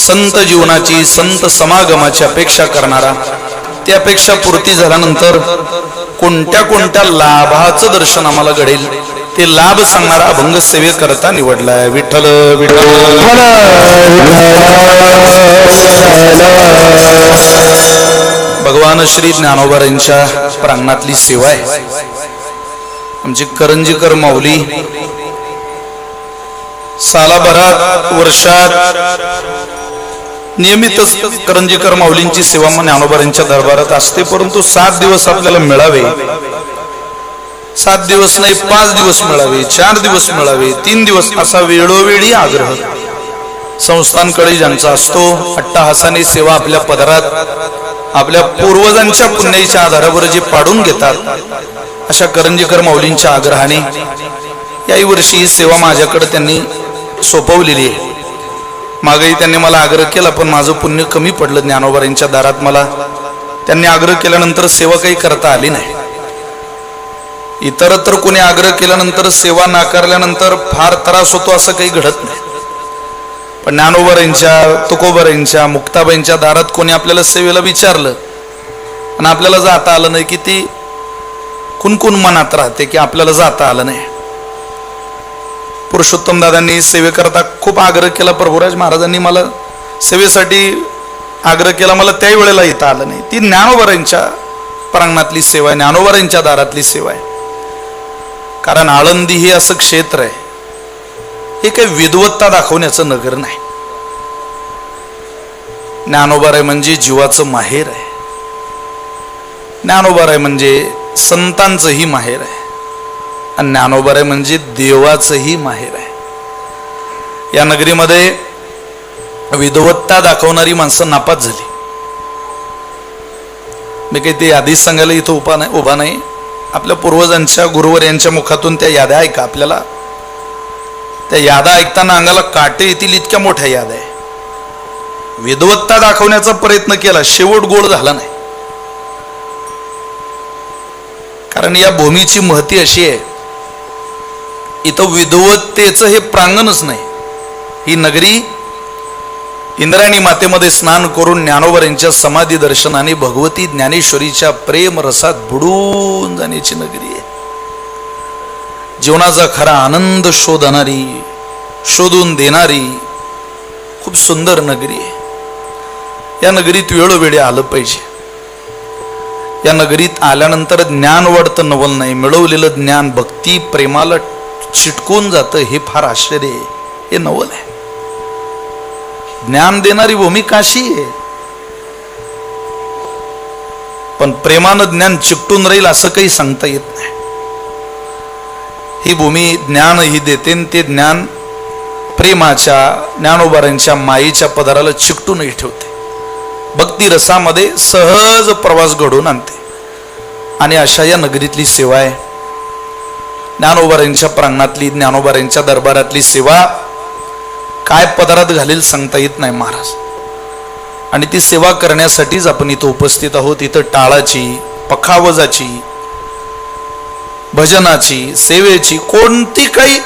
संत जीवनाची संत समागमाची अपेक्षा करणारा, ती अपेक्षा पूर्ती झाल्यानंतर कोणत्या कोणत्या लाभाचं दर्शन आम्हाला घडेल ते लाभ सांगणारा अभंग सेवेकरता निवडलाय. विठ्ठल विठ्ठल. भगवान श्री ज्ञानोबारांच्या प्रांगणातली सेवा आहे. आमची करंजीकर माऊली सालाभरात वर्षात नियमितच करंजीकर माऊलींची सेवा ज्ञानोबारांच्या दरबारात असते, परंतु 7 दिवस आपल्याला मिळावे, 7 दिवस नाही 5 दिवस मिळावे, 4 दिवस मिळावे, 3 दिवस असा वेळोवेळी आग्रह संस्थांकडे ज्यांचा असतो. अट्टहासाने सेवा आपल्या पदरात आपल्या पूर्वजांच्या पुण्याच्या आधारावर जे पाडून घेतात, अशा करंजीकर माऊलींच्या आग्रहाने याही वर्षी ही सेवा माझ्याकडे त्यांनी सोपवलेली आहे. मागेही त्यांनी मला आग्रह केला, पण माझं पुण्य कमी पडलं ज्ञानोबारांच्या दारात. मला त्यांनी आग्रह केल्यानंतर सेवा काही करता आली नाही. इतर तर कोणी आग्रह केल्यानंतर सेवा नाकारल्यानंतर फार त्रास होतो असं काही घडत नाही, पण ज्ञानोबारांच्या, तुकोबारांच्या, मुक्ताबाईंच्या दारात कोणी आपल्याला सेवेला विचारलं आणि आपल्याला जाता आलं नाही की ती कुणकुण मनात राहते की आपल्याला जाता आलं नाही. पुरुषोत्तम दादांनी सेवेकरता खूप आग्रह केला, प्रभुराज महाराजांनी मला सेवेसाठी आग्रह केला, मला त्याही वेळेला येता आलं नाही. ती ज्ञानोबारांच्या प्रांगणातली सेवा आहे, ज्ञानोबारांच्या दारातली सेवा आहे. कारण आळंदी हे असं क्षेत्र आहे, हे काही विद्वत्ता दाखवण्याचं नगर नाही. ज्ञानोबाराय म्हणजे जीवाचं माहेर आहे. ज्ञानोबाराय म्हणजे संतांचंही माहेर आहे आणि ज्ञानोबाराय म्हणजे देवाचंही माहेर आहे. या नगरीमध्ये विद्वत्ता दाखवणारी माणसं नापास झाली. मी काही ते आधीच सांगायला इथं उभा नाही. आपल्या पूर्वजांच्या गुरुवर यांच्या मुखातून त्या याद्या ऐका. आपल्याला त्या यादा ऐकताना अंगाला काटे येतील इतक्या मोठ्या याद आहे. विद्वत्ता दाखवण्याचा प्रयत्न केला, शेवट गोड झाला नाही. कारण या भूमीची महती अशी आहे, इथं विद्वत्तेचं हे प्रांगणच नाही. ही नगरी इंद्रायणी मातेमध्ये स्नान करून ज्ञानोबारांच्या समाधी दर्शनाने भगवती ज्ञानेश्वरीच्या प्रेम रसात बुडून जाण्याची नगरी आहे. जीवनाचा खरा आनंद शोधून देणारी खूप सुंदर नगरी आहे. या नगरीत वेळोवेळी आलं पाहिजे. या नगरीत आल्यानंतर ज्ञान वाढतं, नवल नाही. मिळवलेलं ज्ञान भक्ती प्रेमाला चिटकून जातं, हे फार आश्चर्य आहे, हे नवल आहे. ज्ञान देणारी भूमी काशी आहे, पण प्रेमानं ज्ञान चिकटून राहील असं काही सांगता येत नाही. ही भूमी ज्ञान ही देते, ते ज्ञान प्रेमाच्या, ज्ञानोबारांच्या मायेच्या पदाराला चिकटूनही ठेवते. भक्ती रसामध्ये सहज प्रवास घडवून आणते. आणि अशा या नगरीतली सेवा आहे. ज्ञानोबारांच्या प्रांगणातली, ज्ञानोबारांच्या दरबारातली सेवा काय पदारात घालेल सांगता येत नाही महाराज. आणि ती सेवा करण्यासाठीच आपण इथं उपस्थित आहोत. इथं टाळाची, पखावजाची, भजनाची, सेवेची कोणती काही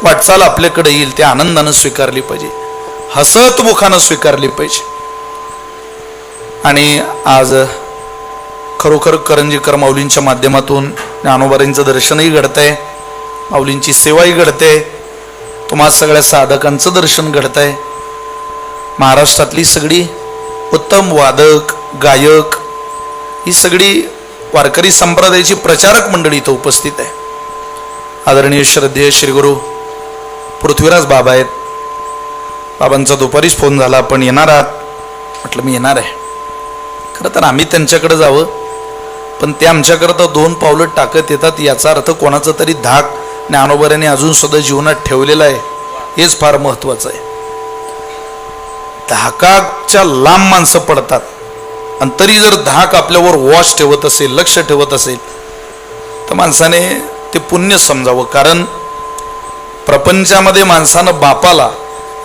वाटचाल आपल्याकडे येईल ते आनंदानं स्वीकारली पाहिजे, हसत मुखानं स्वीकारली पाहिजे. आणि आज खरोखर करंजीकर माऊलींच्या माध्यमातून ज्ञानोबारांचं दर्शनही घडतंय, माऊलींची सेवाही घडते, तुम्हा सगळ्या साधकांचं दर्शन घडतंय. महाराष्ट्रातली सगळी उत्तम वादक, गायक, ही सगळी वारकरी संप्रदायाची प्रचारक मंडळी इथं उपस्थित आहे. आदरणीय श्रद्धेय श्रीगुरु पृथ्वीराज बाबा आहेत. बाबांचा दुपारीच फोन झाला, आपण येणार आहात? म्हटलं मी येणार आहे. खरं तर आम्ही त्यांच्याकडे जावं, पण ते आमच्याकरता 2 पावलं टाकत येतात. याचा अर्थ कोणाचा तरी धाक ज्ञानोबारांनी अजून सुद्धा जीवनात ठेवलेला आहे, हेच फार महत्वाचं आहे. धाकाच्या लांब माणसं पडतात, आणि तरी जर धाक आपल्यावर वॉच ठेवत असेल, लक्ष ठेवत असेल, तर माणसाने ते पुण्य समजावं. कारण प्रपंचामध्ये माणसानं बापाला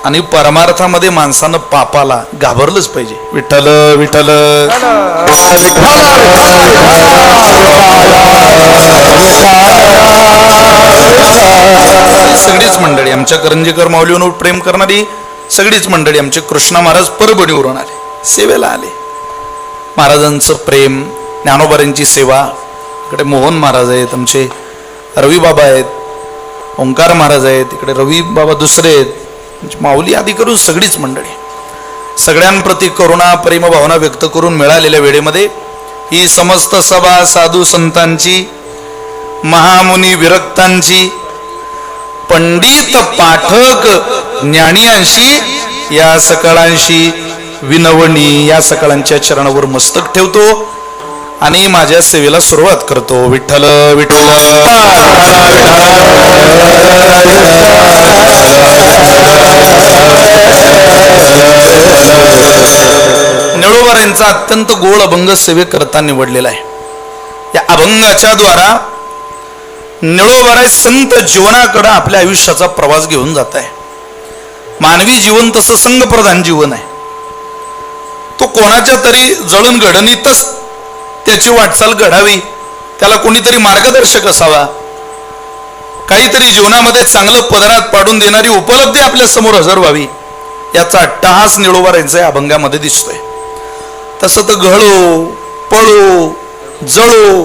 आणि परमार्थामध्ये माणसानं पापाला घाबरलंच पाहिजे. विठ्ठल विठ्ठल. सगळीच मंडळी आमच्या करंजीकर माऊलीवर प्रेम करणारी सगळीच मंडळी आमचे कृष्णा महाराज परभणीवरून आले, सेवेला आले. महाराजांचं प्रेम, ज्ञानोबारांची सेवा. इकडे मोहन महाराज आहेत, आमचे रवी बाबा आहेत, ओंकार महाराज आहेत, इकडे रवी बाबा दुसरे आहेत, माऊली आदी करून सगळीच मंडळी. सगळ्यांप्रती करुणा प्रेम भावना व्यक्त करून मिळालेल्या वेळेमध्ये ही समस्त सभा साधू संतांची, महामुनी विरक्तांची, पंडित पाठक ज्ञानियांशी या सकळांशी विनवणी या सकळांच्या चरणावर मस्तक ठेवतो आणि माझ्या सेवेला सुरुवात करतो. विठ्ठल विठ्ठल. निळोबारांचा अत्यंत गोड अभंग सेवेकरता निवडलेला आहे. या अभंगाच्या द्वारा निळोबाराय संत जीवनाकडे आपल्या आयुष्याचा प्रवास घेऊन जात आहे. मानवी जीवन तसं संघप्रधान जीवन आहे. तो कोणाच्या तरी जळण घडणीतच त्याची वाटचाल घडावी, त्याला कोणीतरी मार्गदर्शक असावा, काहीतरी जीवनामध्ये चांगलं पदरात पाडून देणारी उपलब्धी आपल्या समोर हजर व्हावी, याचा अट्टहास निळोबारांचा या अभंगामध्ये दिसतोय. तसं तर घडो पळो जळो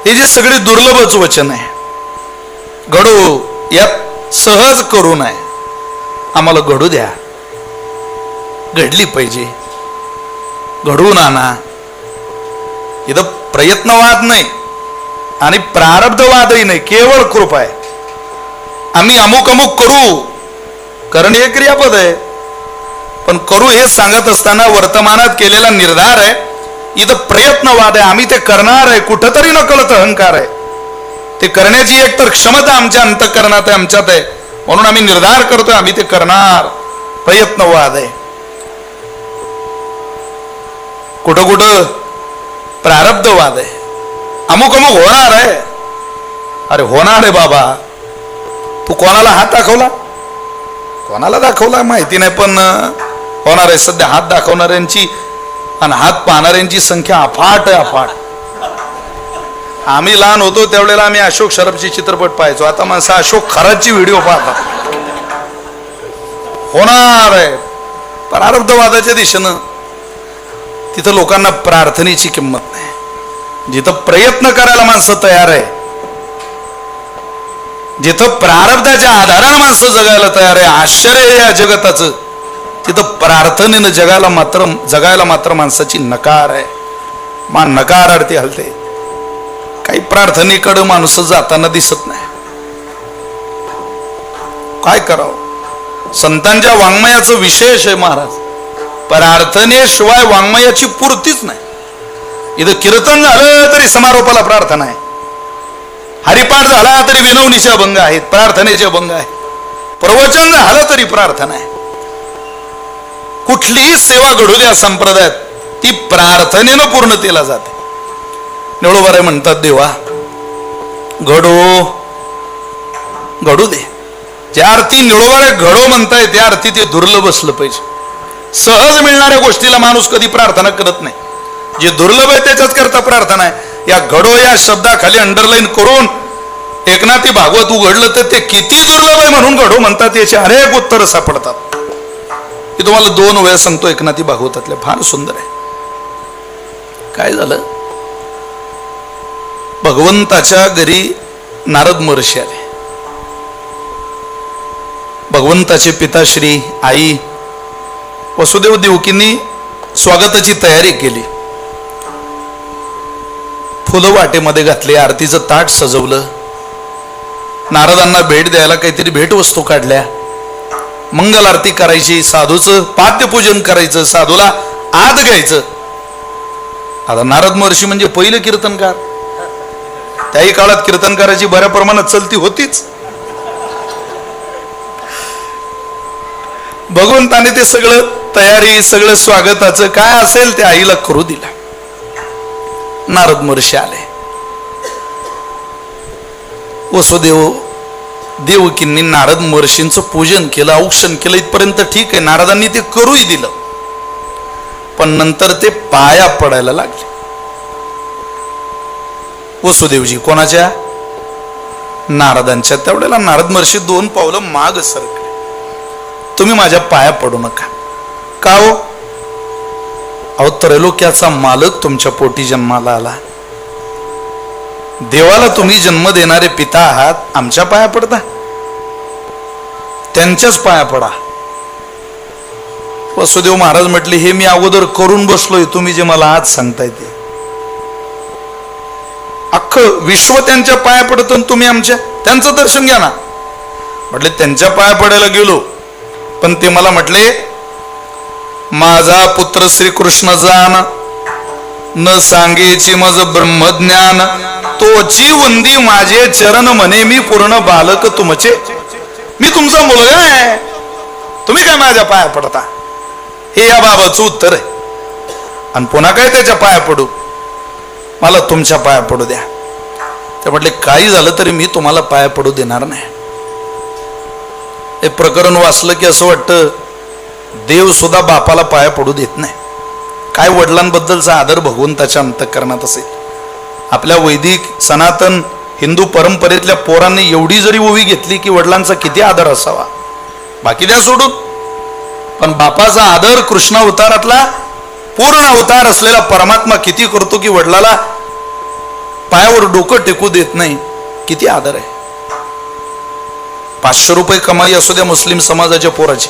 हे जे सगळे दुर्लभच वचन आहे. घडो यात सहज करू नये, आम्हाला घडू द्या, घडली पाहिजे, घडवून आणा. इथं प्रयत्नवाद नाही आणि प्रारब्धवादही नाही, केवळ कृपा आहे. आम्ही अमुक अमुक करू, कारण हे क्रियापद आहे, पण करू हे सांगत असताना वर्तमानात केलेला निर्धार आहे. इथं प्रयत्नवाद आहे, आम्ही ते करणार आहे. कुठंतरी नकळत अहंकार आहे, ते करण्याची एकतर क्षमता आमच्या अंतःकरणात आहे, आमच्यात आहे, म्हणून आम्ही निर्धार करतोय आम्ही ते करणार. प्रयत्नवाद आहे. कुठं कुठं प्रारब्धवाद आहे, अमुक अमुक होणार आहे. अरे होणार आहे बाबा, तू कोणाला हात दाखवला, कोणाला दाखवला माहिती नाही, पण होणार आहे. सध्या हात दाखवणाऱ्यांची आणि हात पाहणाऱ्यांची संख्या अफाट आहे, अफाट. आम्ही लहान होतो त्यावेळेला आम्ही अशोक शरफची चित्रपट पाहायचो, आता माणसं अशोक खराची व्हिडिओ पाहतात. होणार आहे. प्रारब्धवादाच्या दिशेनं तिथं लोकांना प्रार्थनेची किंमत नाही. जिथं प्रयत्न करायला माणसं तयार आहे, जिथं प्रारब्धाच्या आधारानं माणसं जगायला तयार आहे, आश्चर्य या जगताचं, तिथं प्रार्थनेनं जगायला मात्र माणसाची नकार आहे. मान नकार अडती हलते. काही प्रार्थनेकडं माणूस जाताना दिसत नाही. काय करावं? संतांच्या वाङ्मयाचं विशेष आहे महाराज. प्रार्थनेशिवाय वाङ्मयाची पूर्तीच नाही. इथं कीर्तन झालं तरी समारोपाला प्रार्थना आहे, हरिपाठ झाला तरी विनवणीचे अभंग आहेत, प्रार्थनेचे अभंग आहेत, प्रवचन झालं तरी प्रार्थना आहे. कुठलीही सेवा घडू द्या संप्रदायात, ती प्रार्थनेनं पूर्णतेला जाते. निळोबाराय म्हणतात, देवा घडू दे. ज्या अर्थी निळोबाराय घडो म्हणताय त्या अर्थी ते दुर्लभ असलं पाहिजे. सहज मिळणाऱ्या गोष्टीला माणूस कधी प्रार्थना करत नाही. जे दुर्लभ आहे त्याच्याच करता प्रार्थना आहे. या घडो या शब्दाखाली अंडरलाईन करून एकनाथी भागवत उघडलं तर ते किती दुर्लभ आहे म्हणून घडो म्हणतात, याची अनेक उत्तरं सापडतात. मी तुम्हाला 2 वेळा सांगतो एकनाथी भागवतातल्या, फार सुंदर आहे. काय झालं? भगवंताच्या घरी नारद महर्षी आले. भगवंताचे पिताश्री आई वसुदेव देवकींनी स्वागताची तयारी केली. फुलं वाटेमध्ये घातली, आरतीचं ताट सजवलं, नारदांना भेट द्यायला काहीतरी भेटवस्तू काढल्या, मंगल आरती करायची, साधूचं पाद्यपूजन करायचं, साधूला आत घ्यायचं. आता नारद महर्षी म्हणजे पहिले कीर्तनकार, त्याही काळात कीर्तनकाराची बऱ्या प्रमाणात चलती होतीच. भगवंताने ते सगळं तयारी, सगळं स्वागताचं काय असेल ते आईला करू दिलं. नारद महर्षी आले. वसुदेव देवकींनी नारद महर्षींचं पूजन केलं, औक्षण केलं, इथपर्यंत ठीक आहे. नारदांनी ते करूही दिलं, पण नंतर ते पाया पडायला लागले. वसुदेवजी कोणाच्या? नारदांच्या. त्यावेळेला नारद महर्षी 2 पावलं माग सरकले. तुम्ही माझ्या पाया पडू नका. का हो? अहो, त्रैलोक्याचा मालक तुमच्या पोटी जन्माला आला. देवाला तुम्ही जन्म देणारे पिता आहात, आमच्या पाया पडता? त्यांच्याच पाया पडा. वसुदेव महाराज म्हटले, हे मी अगोदर करून बसलोय, तुम्ही जे मला आज सांगताय ते. अख्खं विश्व त्यांच्या पाया पडतं आणि तुम्ही आमच्या. त्यांचं दर्शन घ्या ना. म्हटले त्यांच्या पाया पडायला गेलो, पण ते मला म्हटले, माझा पुत्र श्रीकृष्ण जान न सांगेची मज ब्रह्मज्ञान, तोची वंदी माझे चरण म्हणे मी पूर्ण बालक तुमचे. मी तुमचा मुलगा आहे, तुम्ही काय माझ्या पाया पडता? हे या बाबाचं उत्तर आहे. आणि पुन्हा काय त्याच्या पाया पडू? मला तुमच्या पाया पडू द्या. ते म्हटले, काही झालं तरी मी तुम्हाला पाया पडू देणार नाही. हे प्रकरण वाचलं की असं वाटतं देव सुद्धा बापाला पाया पडू देत नाही. काय वडिलांबद्दलचा आदर भगवंताच्या अंतःकरणात असेल. आपल्या वैदिक सनातन हिंदू परंपरेतल्या पोरांनी एवढी जरी ओवी घेतली की वडिलांचा किती आदर असावा, बाकी द्या सोडून. पण बापाचा आदर कृष्णावतारातला पूर्ण अवतार असलेला परमात्मा किती करतो की वडिलाला पायावर डोकं टेकू देत नाही. किती आदर आहे. 500 रुपये कमाई असू द्या मुस्लिम समाजाच्या पोराची,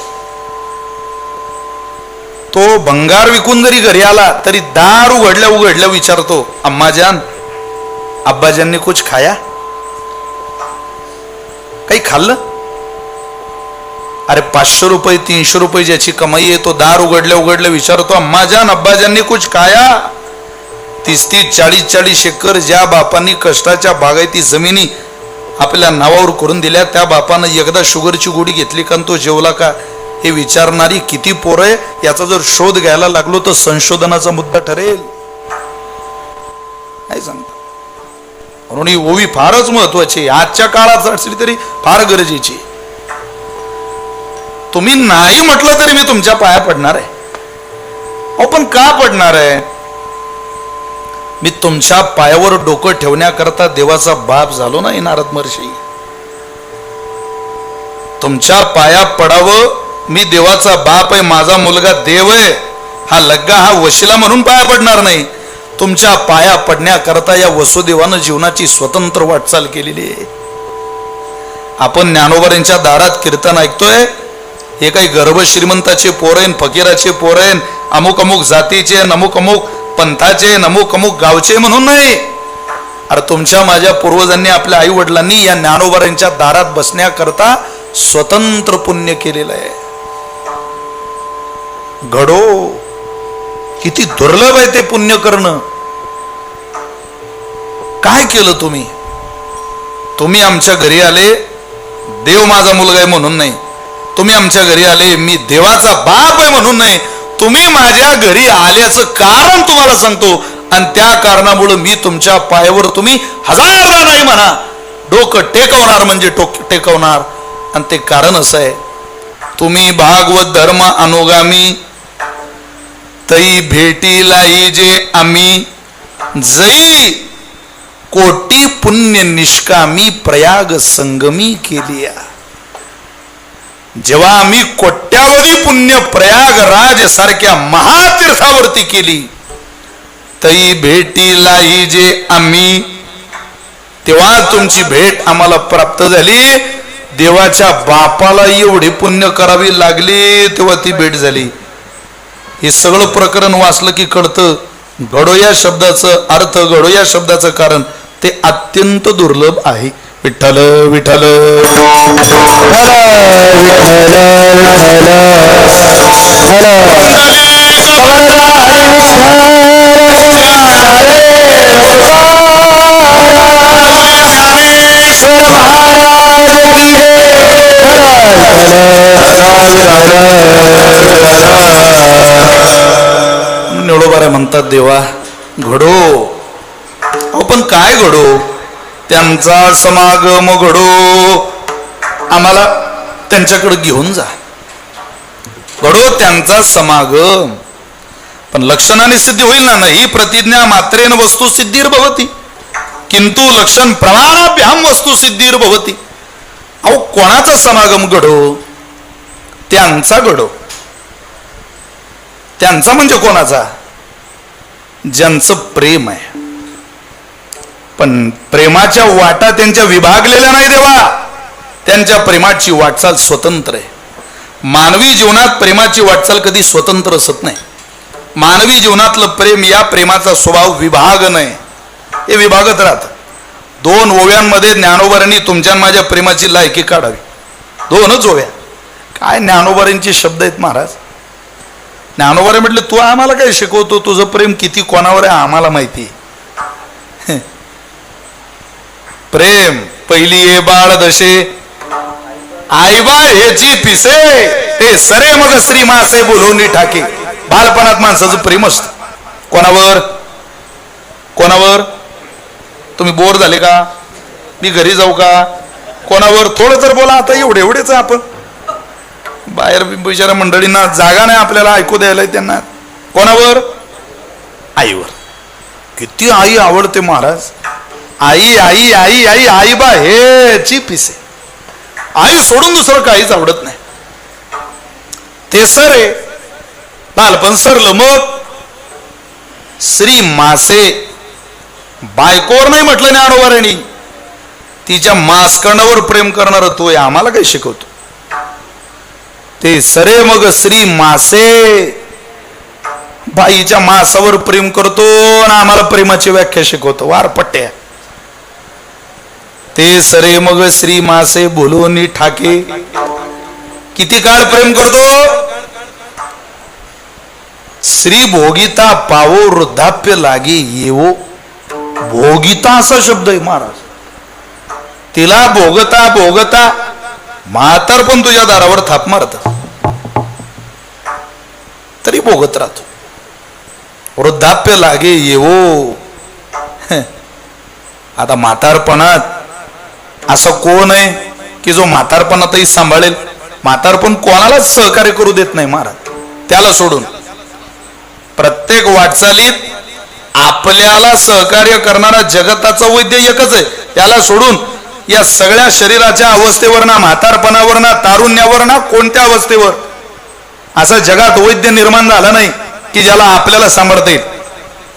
तो भंगार विकून जरी घरी आला तरी दार उघडल्या उघडल्या विचारतो, अम्माजान अब्बाजांनी कुछ खाया? काही खाल्लं? अरे 500 रुपये 300 रुपये ज्याची कमाई आहे तो दार उघडल्या उघडल्या विचारतो, अम्माजान अब्बाजांनी कुछ खाया? 30-30 40-40 एकर ज्या बापांनी कष्टाच्या बागायती जमिनी आपल्या नावावर करून दिल्या, त्या बापानं एकदा शुगरची गोळी घेतली का तो जेवला का हे विचारणारी किती पोरं आहे. याचा जर शोध घ्यायला लागलो तर संशोधनाचा मुद्दा ठरेल. काय सांगता? म्हणून ही ओवी फारच महत्वाची, आजच्या काळात असली तरी फार गरजेची. तुम्ही नाही म्हटलं तरी मी तुमच्या पाया पडणार आहे. अहो, पण का पडणार आहे? मी तुमच्या पायावर डोकं ठेवण्याकरता देवाचा बाप झालो नाही नारद महर्षी. तुमच्या पाया पडावं, मी देवाचा बाप आहे, माझा मुलगा देव आहे, हा लग्गा हा वशिला म्हणून पाया पडणार नाही. तुमच्या पाया पडण्याकरता या वसुदेवानं जीवनाची स्वतंत्र वाटचाल केलेली आहे. आपण ज्ञानोबा दारात कीर्तन ऐकतोय, हे काही गर्भ श्रीमंताचे पोरेन, फकीराचे पोरेन, अमुक अमुक जातीचे, अमुक अमुक पंथाचे, अमुक अमुक गावचे म्हणून नाही. अरे तुमच्या माझ्या पूर्वजांनी, आपल्या आई वडिलांनी या ज्ञानोबा दारात बसण्याकरता स्वतंत्र पुण्य केलेलं आहे. घडो, किती दुर्लभ आहे ते पुण्य करणं. काय केलं तुम्ही? तुम्ही आमच्या घरी आले, देव माझा मुलगा आहे म्हणून नाही. तुम्ही आमच्या घरी आले, मी देवाचा बाप आहे म्हणून नाही. तुम्ही माझ्या घरी आल्याचं कारण तुम्हाला सांगतो, आणि त्या कारणामुळे मी तुमच्या पायावर तुम्ही हजारदा नाही म्हणा, डोकं टेकवणार म्हणजे टेकवणार. आणि ते कारण असं आहे, तुम्ही भागवत धर्म अनुगामी, तई भेटीलाई जे आम्ही, जई कोटी पुण्य निष्कामी प्रयाग संगमी केली. जेव्हा आम्ही कोट्यावधी पुण्य प्रयागराज सारख्या महातीर्थावरती केली, तई भेटीलाई जे आम्ही, तेव्हा तुमची भेट आम्हाला प्राप्त झाली. देवाच्या बापाला एवढी पुण्य करावी लागली तेव्हा ती भेट झाली. हे सगळं प्रकरण वाचलं की कळतं, घडो या शब्दाचं अर्थ, घडो या शब्दाचं कारण ते अत्यंत दुर्लभ आहे. विठ्ठल विठ्ठल निळोबारे म्हणतात, देवा घडो. अहो पण काय घडो? त्यांचा समागम घडो, आम्हाला त्यांच्याकडे घेऊन जा. घडो त्यांचा समागम. पण लक्षणाने सिद्धी होईल ना. ही प्रतिज्ञा मात्रेन वस्तू सिद्धीर भवती, किंतु लक्षण प्रमाणाभ्याम वस्तू सिद्धीर भवती. अहो कोणाचा समागम घडो? त्यांचा गडो. त्यांचा म्हणजे कोणाचा? ज्यांचं प्रेम आहे. पण प्रेमाच्या वाटा त्यांच्या विभागलेल्या नाही देवा. त्यांच्या प्रेमाची वाटचाल स्वतंत्र आहे. मानवी जीवनात प्रेमाची वाटचाल कधी स्वतंत्र असत नाही. मानवी जीवनातलं प्रेम, या प्रेमाचा स्वभाव विभाग नाही, हे विभागत राहत. 2 ओव्यांमध्ये ज्ञानोबांनी तुमच्या माझ्या प्रेमाची लायकी काढावी. 2च ओव्या. काय ज्ञानोबांचे शब्द आहेत महाराज. ज्ञानोबा म्हटले तू आम्हाला काय शिकवतो, तुझं प्रेम किती कोणावर आहे आम्हाला माहिती. प्रेम पहिली ये बाळ दशे आईबा हेची पिसे ते सरे मग श्री मासे बोलवणी ठाके. बालपणात माणसाचं प्रेम असतं. कोणावर? कोणावर? तुम्ही बोर झाले का? मी घरी जाऊ का? कोणावर? थोडं तर बोला. आता एवढेच आपण बाहेर बिचारा मंडळींना जागा नाही आपल्याला ऐकू द्यायला त्यांना. कोणावर? आईवर. किती आई आवडते महाराज. आई आई आई आई आई बा हेची पिसे. आई सोडून दुसरं काहीच आवडत नाही. ते सरे बालपण सरलं. मग श्री मासे बायकोवर नाही म्हटलं ज्ञानोबांनी, तिच्या मासकरणावर प्रेम करणार तो आहे. आम्हाला काही शिकवतो ते सरे मग श्री मासे. बाईच्या मासावर प्रेम करतो आणि आम्हाला प्रेमाची व्याख्या शिकवतो. वार पट्ट्या. ते सरे मग श्री मासे बोलवणी ठाके. किती काळ प्रेम करतो? श्री भोगिता पावो वृद्धाप्य लागे येवो. भोगिता असा शब्द आहे महाराज. तिला भोगता भोगता म्हातार पण तुझ्या दारावर थाप मारत तरी भोगत राहतो. वृद्धाप्य लागे येवो. आता म्हातारपणात असं कोण आहे की जो म्हातारपणातही सांभाळेल? म्हातारपण कोणालाच सहकार्य करू देत नाही महाराज. त्याला सोडून प्रत्येक वाटचालीत आपल्याला सहकार्य करणारा जगताचा वैद्य एकच आहे. त्याला सोडून या सगळ्या शरीराच्या अवस्थेवर ना, म्हातारपणावर ना, तारुण्यावर ना, कोणत्या अवस्थेवर असा जगात वैद्य निर्माण झाला नाही की ज्याला आपल्याला सांभाळता येईल.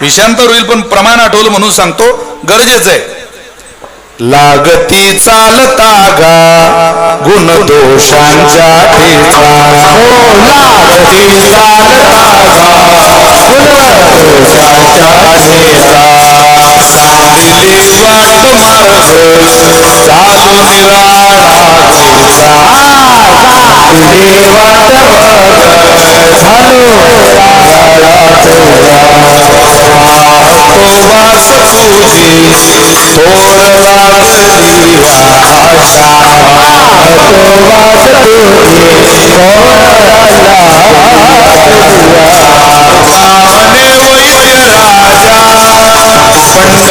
विषांतर होईल पण प्रमाण आठवलं म्हणून सांगतो, गरजेचं आहे. लागती चालता गा गुण दोषांच्या ठेचा. लागती चालता गा गुण दोषांच्या ठेचा. सांगितली वाट मार्ग चालू निराळा केचा. सांगितली वाट मार्ग चालू निराळा केचा. वास तुझी थोर लागली आशा. वास तुझी थोर माने वैद्य राजा पंढरीच्या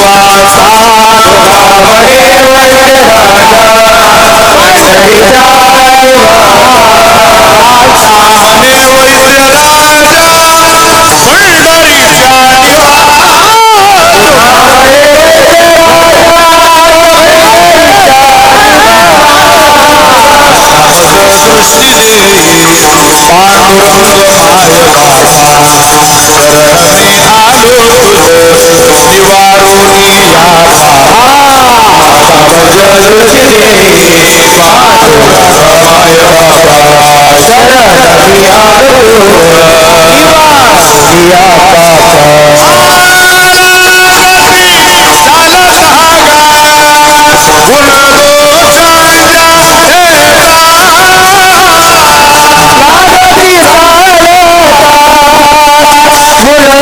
निवासा. माने वैद्य राजा पंढरीच्या निवासा. माने वैद्य राजा पंढरीच्या पांडुरंग माझ बाबा शरणी आलो निवारुनी याचा. भजते पांडुरंग माय बाबा शरणी आलो निवारुनी चालो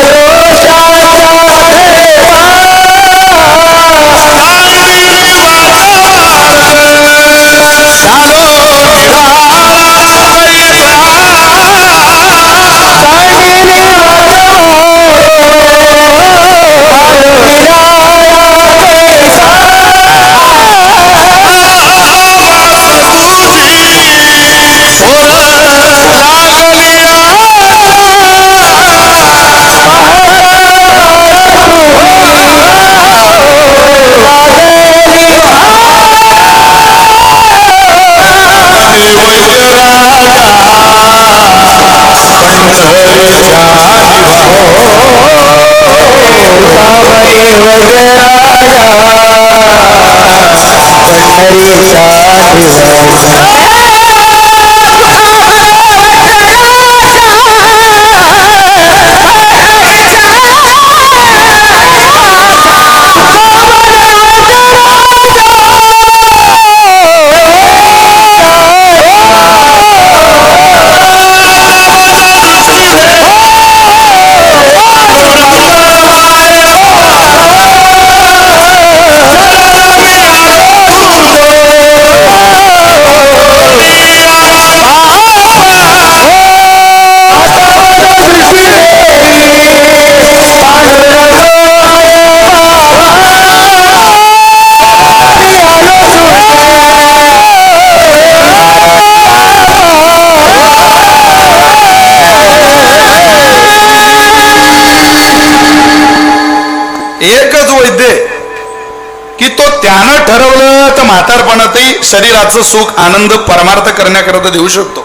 ठरवलं तर म्हातारपणातही शरीराचं सुख आनंद परमार्थ करण्याकरता देऊ शकतो.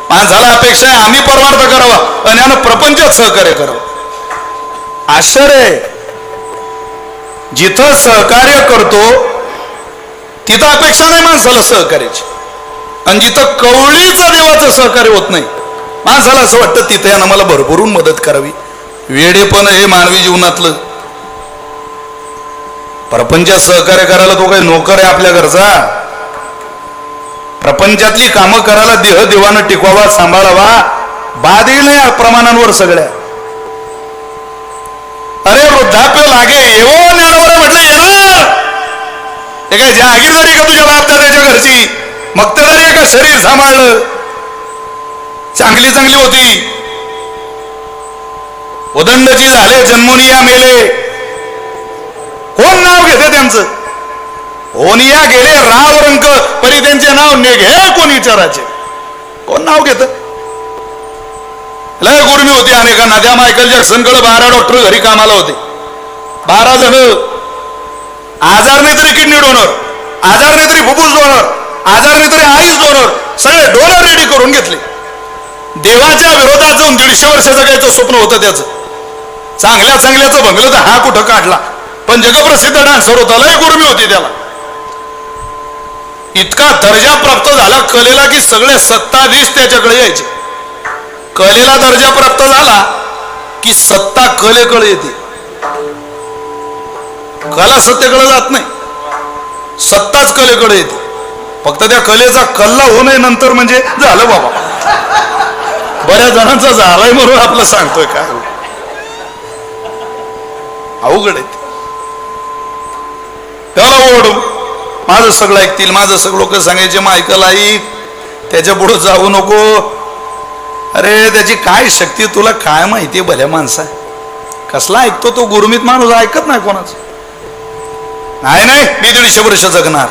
माणसाला अपेक्षा आहे आम्ही परमार्थ करावा आणि यानं प्रपंचात सहकार्य करावं. आश्चर्य, जिथं सहकार्य करतो तिथं अपेक्षा नाही माणसाला सहकार्याची, आणि जिथं कवळीचं देवाचं सहकार्य होत नाही माणसाला असं वाटतं तिथे यानं मला भरभरून मदत करावी. वेडेपण हे मानवी जीवनातलं. प्रपंचात सहकार्य करायला तो काही नोकर आहे आपल्या घरचा? प्रपंचातली कामं करायला देह देवानं टिकवावा, सांभाळावा, बाद येईल या प्रमाणांवर सगळ्या. अरे वृद्धाप्य लागे येवो ज्ञानवर म्हटलं येणार. हे काय जहागीरदारी का तुझ्या बाप दादाच्या घरची? मक्तेदारी आहे का शरीर सांभाळलं? चांगली चांगली होती, उदंडची झाले जन्मोनिया मेले. कोण नाव घेते त्यांचं? होनिया गेले राव रंक परी त्यांचे नाव नेघे कोण विचाराचे? कोण नाव घेत? लय गुरमी होती अनेकांना. त्या मायकल जॅक्सनकडे 12 डॉक्टर घरी कामाला होते. 12 जण. आजार नाही तरी किडनी डोनर, आजार नाही तरी फुफ्फुस डोनर, आजार नाही तरी आईस डोनर, सगळे डोनर रेडी करून घेतले. देवाच्या विरोधात जाऊन 150 वर्ष जगायचं स्वप्न होतं त्याचं. चांगल्या चांगल्याचं बंगलं तर हा कुठं काढला, पण जगप्रसिद्ध डान्सर होता. लय गुरमी होती त्याला. इतका दर्जा प्राप्त झाला कलेला की सगळे सत्ताधीश त्याच्याकडे यायचे. कलेला दर्जा प्राप्त झाला की सत्ता कलेकडे येते. कला सत्तेकडे जात नाही, सत्ताच कलेकडे येते. फक्त त्या कलेचा कल्ला होऊ नये नंतर म्हणजे झालं बाबा. बऱ्याच जणांचा झालाय म्हणून आपलं सांगतोय काय अवघड आहे. त्याला ओढ माझं सगळं ऐकतील, माझं सगळं लोक सांगायचे मग ऐकल ऐक, त्याच्या पुढे जाऊ नको. अरे त्याची काय शक्ती तुला काय माहिती भल्या माणसा? कसला ऐकतो तो? गुरमीत माणूस ऐकत नाही कोणाचं. नाही नाही मी 150 वर्ष जगणार.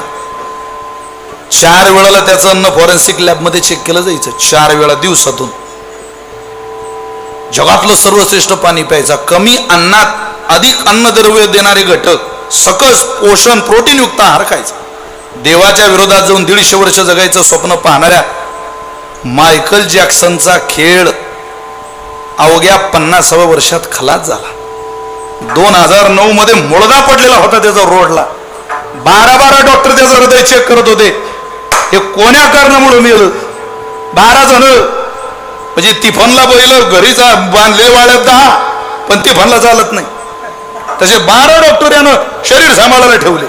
4 वेळाला त्याचं अन्न फॉरेन्सिक लॅब मध्ये चेक केलं जायचं. 4 वेळा दिवसातून. जगातलं सर्वश्रेष्ठ पाणी प्यायचा. कमी अन्नात अधिक अन्नद्रव्य देणारे घटक, सकस पोषण प्रोटीन युक्त आहार खायचा. देवाच्या विरोधात जाऊन 150 वर्ष जगायचं स्वप्न पाहणाऱ्या मायकल जॅक्सनचा खेळ अवघ्या 50व्या वर्षात खलास झाला. 2009 मध्ये मुळदा पडलेला होता त्याचा रोडला. 12 डॉक्टर त्याचं हृदय चेक करत होते. हे कोण्या कारणामुळे मेलं? 12 जण. म्हणजे तिफनला बैल घरीच बांधले वाड्यात 10, पण तिफनला चालत नाही. तसे 12 डॉक्टर यानं शरीर सांभाळायला ठेवले,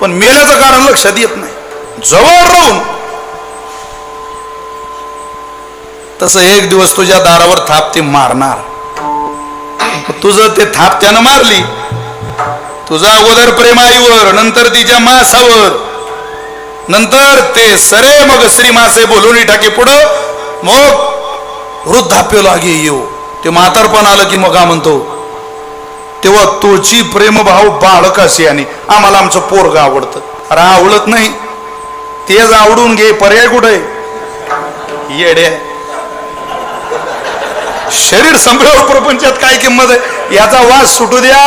पण मेल्याचं कारण लक्षात येत नाही. जवळ राहून तसं एक दिवस तुझ्या दारावर थाप ते मारणार. तुझं ते थाप त्यानं मारली. तुझा अगोदर प्रेम आईवर, नंतर तिच्या मासावर, नंतर ते सरे मग श्री मासे बोलून टाके पुढं. मग वृद्धाप्य लागे येऊ. ते म्हातारपण आलं की मग का म्हणतो तेव्हा तोची प्रेमभाव बाळकाशी आणि आम्हाला आमचं पोरग आवडतं. अरे आवडत नाही तेच आवडून घे, पर्याय कुठे? येडे शरीर संपल्यावर प्रपंचात काय किंमत आहे? याचा वास सुटू द्या.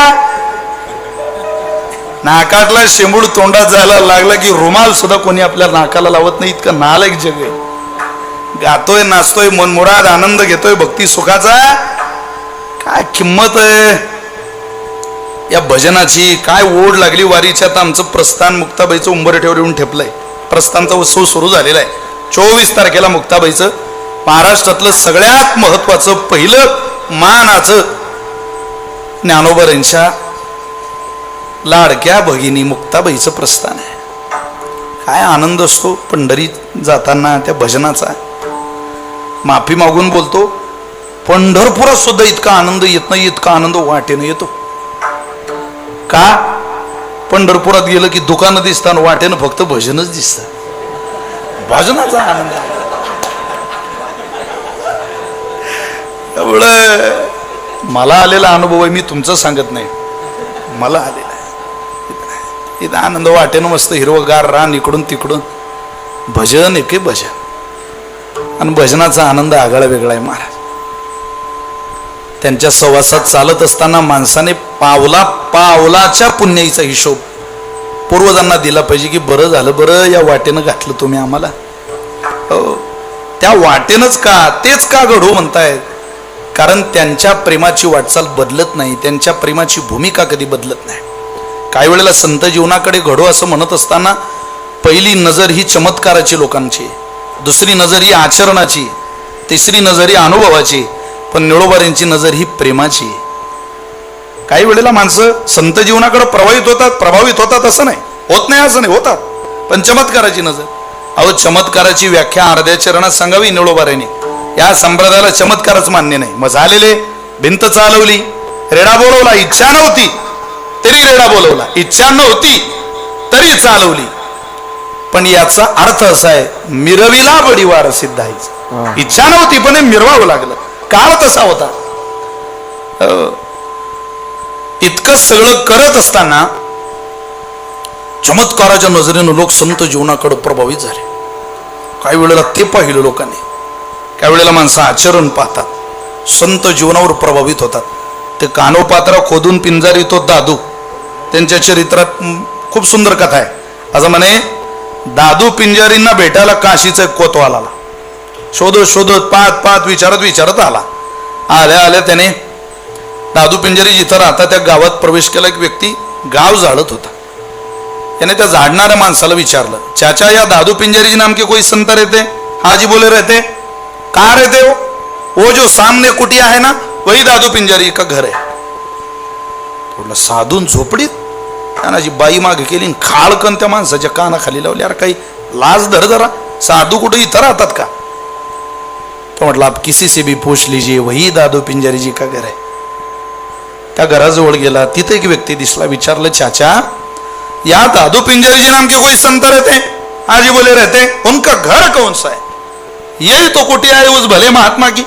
नाकातला शेंबूड तोंडात जायला लागला की रुमाल सुद्धा कोणी आपल्या नाकाला लावत नाही. इतकं नालायक जग आहे. गातोय, नाचतोय, मनमुराद आनंद घेतोय भक्ती सुखाचा. काय किंमत आहे या भजनाची? काय ओढ लागली वारीच्यात. आमचं प्रस्थान मुक्ताबाईचं उंबरठ्यावर येऊन ठेपलंय. प्रस्थानचा उत्सव सुरू झालेला आहे. 24 तारखेला मुक्ताबाईचं महाराष्ट्रातलं सगळ्यात महत्वाचं पहिलं मानाचं ज्ञानोबा लाडक्या भगिनी मुक्ताबाईचं प्रस्थान आहे. काय आनंद असतो पंढरीत जाताना त्या भजनाचा. माफी मागून बोलतो, पंढरपुरात सुद्धा इतका आनंद येत नाही, इतका आनंद वाटेनं येतो. का? पंढरपुरात गेलं की दुकानं दिसतात, वाटेनं फक्त भजनच दिसतात. भजनाचा आनंद एवढं मला आलेला अनुभव आहे. मी तुमचं सांगत नाही, मला आलेला आहे. इथं आनंद वाटेनं मस्त हिरवगार रान, इकडून तिकडून भजन, एके भजन. आणि भजनाचा आनंद आगळा वेगळा आहे महाराज. त्यांच्या सहवासात चालत असताना माणसाने पावला पावलाच्या पुण्याईचा हिशोब पूर्वजांना दिला पाहिजे की बरं झालं, बरं या वाटेनं घातलं तुम्ही आम्हाला. हो, त्या वाटेनच का, तेच का घडू म्हणतायत? कारण त्यांच्या प्रेमाची वाटचाल बदलत नाही, त्यांच्या प्रेमाची भूमिका कधी बदलत नाही. काही वेळेला संत जीवनाकडे घडो असं म्हणत असताना पहिली नजर ही चमत्काराची लोकांची, दुसरी नजर ही आचरणाची, तिसरी नजर ही अनुभवाची, पण निळोबाऱ्यांची नजर ही प्रेमाची. काही वेळेला माणसं संत जीवनाकडे प्रभावित होतात असं नाही, होत नाही असं नाही, होतात, पण चमत्काराची नजर. अहो, चमत्काराची व्याख्या अर्ध्या चरणात सांगावी निळोबाऱ्यांनी. या संप्रदायाला चमत्कारच मान्य नाही. मग झालेले भिंत चालवली, रेडा बोलवला, इच्छा नव्हती तरी रेडा बोलवला, इच्छा नव्हती तरी चालवली. पण याचा अर्थ असा आहे, मिरविला बडीवार सिद्धायचं. इच्छा नव्हती पण हे मिरवावं लागलं, काळ तसा होता. इतकं सगळं करत असताना चमत्काराच्या नजरेनं लोक संत जीवनाकडे प्रभावित झाले. काही वेळेला ते पाहिलं लोकांनी, काही वेळेला माणसं आचरण पाहतात, संत जीवनावर प्रभावित होतात. ते कानोपात्रा खोदून पिंजारी तो दादू, त्यांच्या चरित्रात खूप सुंदर कथा आहे. असं म्हणे, दादू पिंजारींना भेटायला काशीचा एक कोतवाल आला. शोधत शोधत पाहत विचारत आला. आल्या त्याने दादू पिंजारी जिथं राहता त्या गावात प्रवेश केला. एक व्यक्ती गाव झाडत होता. त्याने त्या झाडणाऱ्या माणसाला विचारलं, चाचा या दादू पिंजारी नाम के कोई संत रहते? हाजी बोले रहते. कहाँ रहते हो? वो जो सामने कुटिया है ना, वही दादू पिंजारी का घर है. थोडं साधून झोपडीत त्यानाची बाई मागे केली, खाळकन त्या माणसाच्या कानाखाली लावली. अरे काही लाज धर जरा, साधू कुठे इथं राहतात का? तो म्हटलं, आप किसी से भी पूछ लीजिए, वही दादू पिंजारी जी का घर है. त्या घराजवळ गेला, तिथे एक व्यक्ती दिसला. विचारलं, चाचा या दादू पिंजारी जी नाम के कोई संत रहते? हाजी बोले रहते. उनका घर कौन सा है? यही तो कुटिया है उस भले महात्मा की.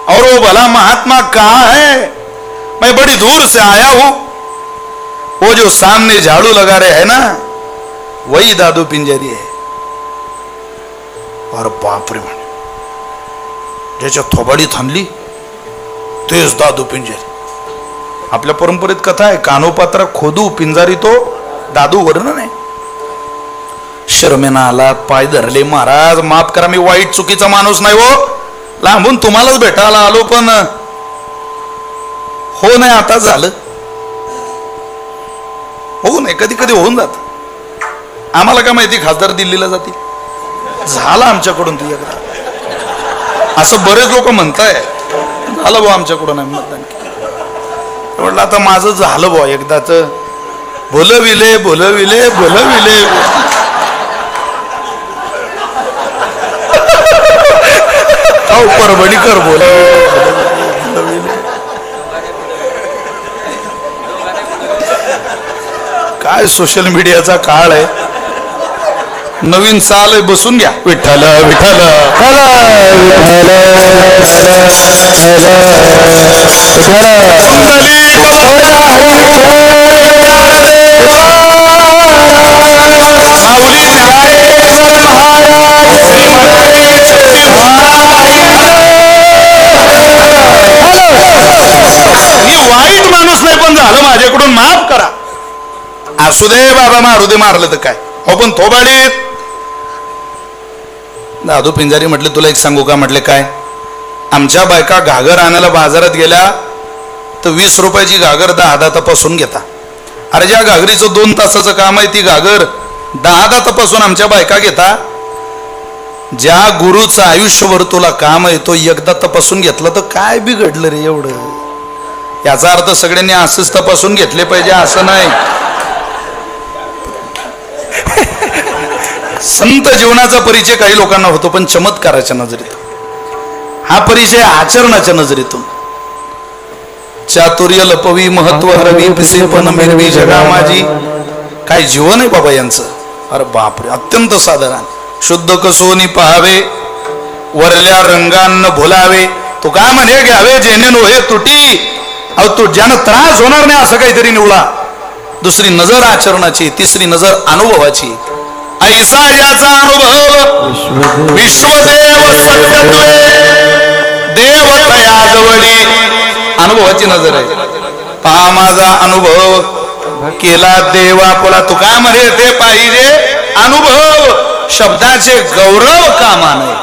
और वो भला महात्मा कहाँ है? मैं बड़ी दूर से आया हूं. वो जो सामने झाड़ू लगा रहे हैं ना, वही दादू पिंजारी है. और बाप रे, म्हणे ज्याच्या थोबाडी थांबली तेच दादू पिंजारी. आपल्या परंपरेत कथा आहे, कानोपात्रा खोदू पिंजारी तो दादू. वर्णन आहे. शर्मेना आला, पाय धरले. महाराज माफ करा, मी वाईट चुकीचा माणूस नाही हो, लांबून तुम्हालाच भेटायला आलो, पण हो नाही आता झालं. होऊ नये, कधी कधी होऊन जात. आम्हाला काय माहिती खासदार दिल्लीला जातील, झालं आमच्याकडून ती एकदा, असं बरेच लोक म्हणताय. झालं भाऊ आमच्याकडून आम्ही मतदान केलं. म्हटलं आता माझं झालं भाऊ एकदाच. बोलविले परभणीकर बोलविले. काय सोशल मीडियाचा काळ आहे. नवीन साल आहे, बसून घ्या. विठ्ठल विठ्ठल मी वाईट माणूस नाही, पण झालं माझ्याकडून, माफ करा. असू दे बाबा, मारू दे, मारलं तर काय हो, पण थोबाडीत. दादू पिंजारी म्हटले, तुला एक सांगू का? म्हटले काय? आमच्या बायका घागर आणायला बाजारात गेल्या तर 20 रुपयाची घागर 10 तपासून घेता. अरे ज्या घागरीचं 2 तासाचं काम आहे, ती घागर 10 तपासून आमच्या बायका घेता. ज्या गुरुचं आयुष्यभर तुला काम आहे, तो एकदा तपासून घेतलं तर काय बिघडलं रे एवढं? याचा अर्थ सगळ्यांनी असंच तपासून घेतले पाहिजे असं नाही. संत जीवनाचा परिचय काही लोकांना होतो, पण चमत्काराच्या नजरेत. हा परिचय आचरणाच्या नजरेतून. चातुर्य लपवी महत्व हरवी, पिसे पण मिरवी जगा माझी. काय जीवन आहे बाबा यांचं. अरे बापरे, अत्यंत साधारण. शुद्ध कसोनी पहावे, वरल्या रंगांना भुलावे. तो काय म्हणे, घ्यावे जेणे नोहे तुटी. अहो तू ज्यानं त्रास होणार नाही असं काहीतरी निवडा. दुसरी नजर आचरणाची, तिसरी नजर अनुभवाची. ऐसा याचा अनुभव विश्वदेव सत्यत्वे देव तया जवळी. अनुभवाची नजर आहे. पहा माझा अनुभव केला देवा पुला. तुका मध्ये ते पाहिजे अनुभव, शब्दाचे गौरव कामा नये.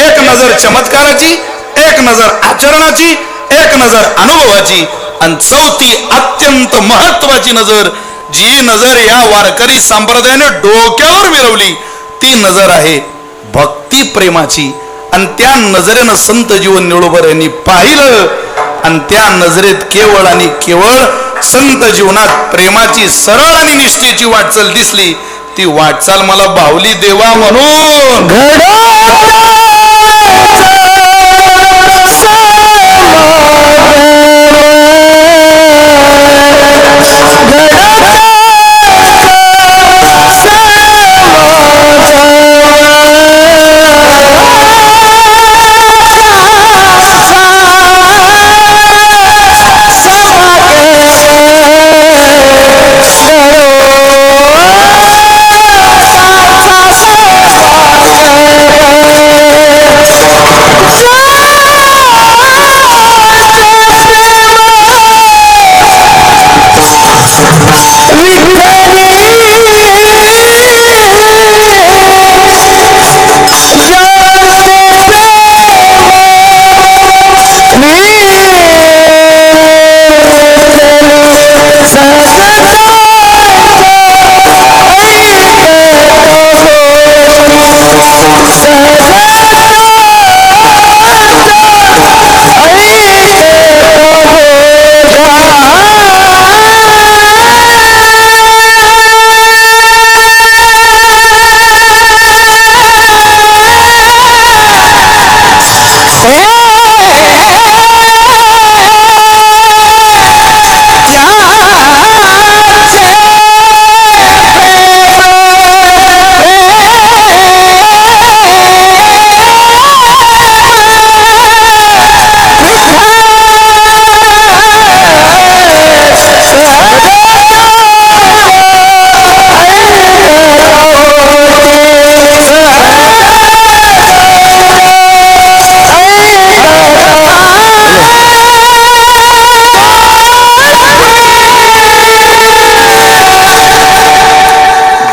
एक नजर चमत्काराची, एक नजर आचरणाची, एक नजर अनुभवाची, आणि चौथी अत्यंत महत्वाची नजर, जी नजर या वारकरी संप्रदायाने डोक्यावर मिरवली, ती नजर आहे भक्ती प्रेमाची. आणि त्या नजरेनं संत जीवन निळोबर यांनी पाहिलं, आणि त्या नजरेत केवळ आणि केवळ संत जीवनात प्रेमाची सरळ आणि निष्ठेची वाटचाल दिसली. ती वाटचाल मला बाहुली देवा म्हणून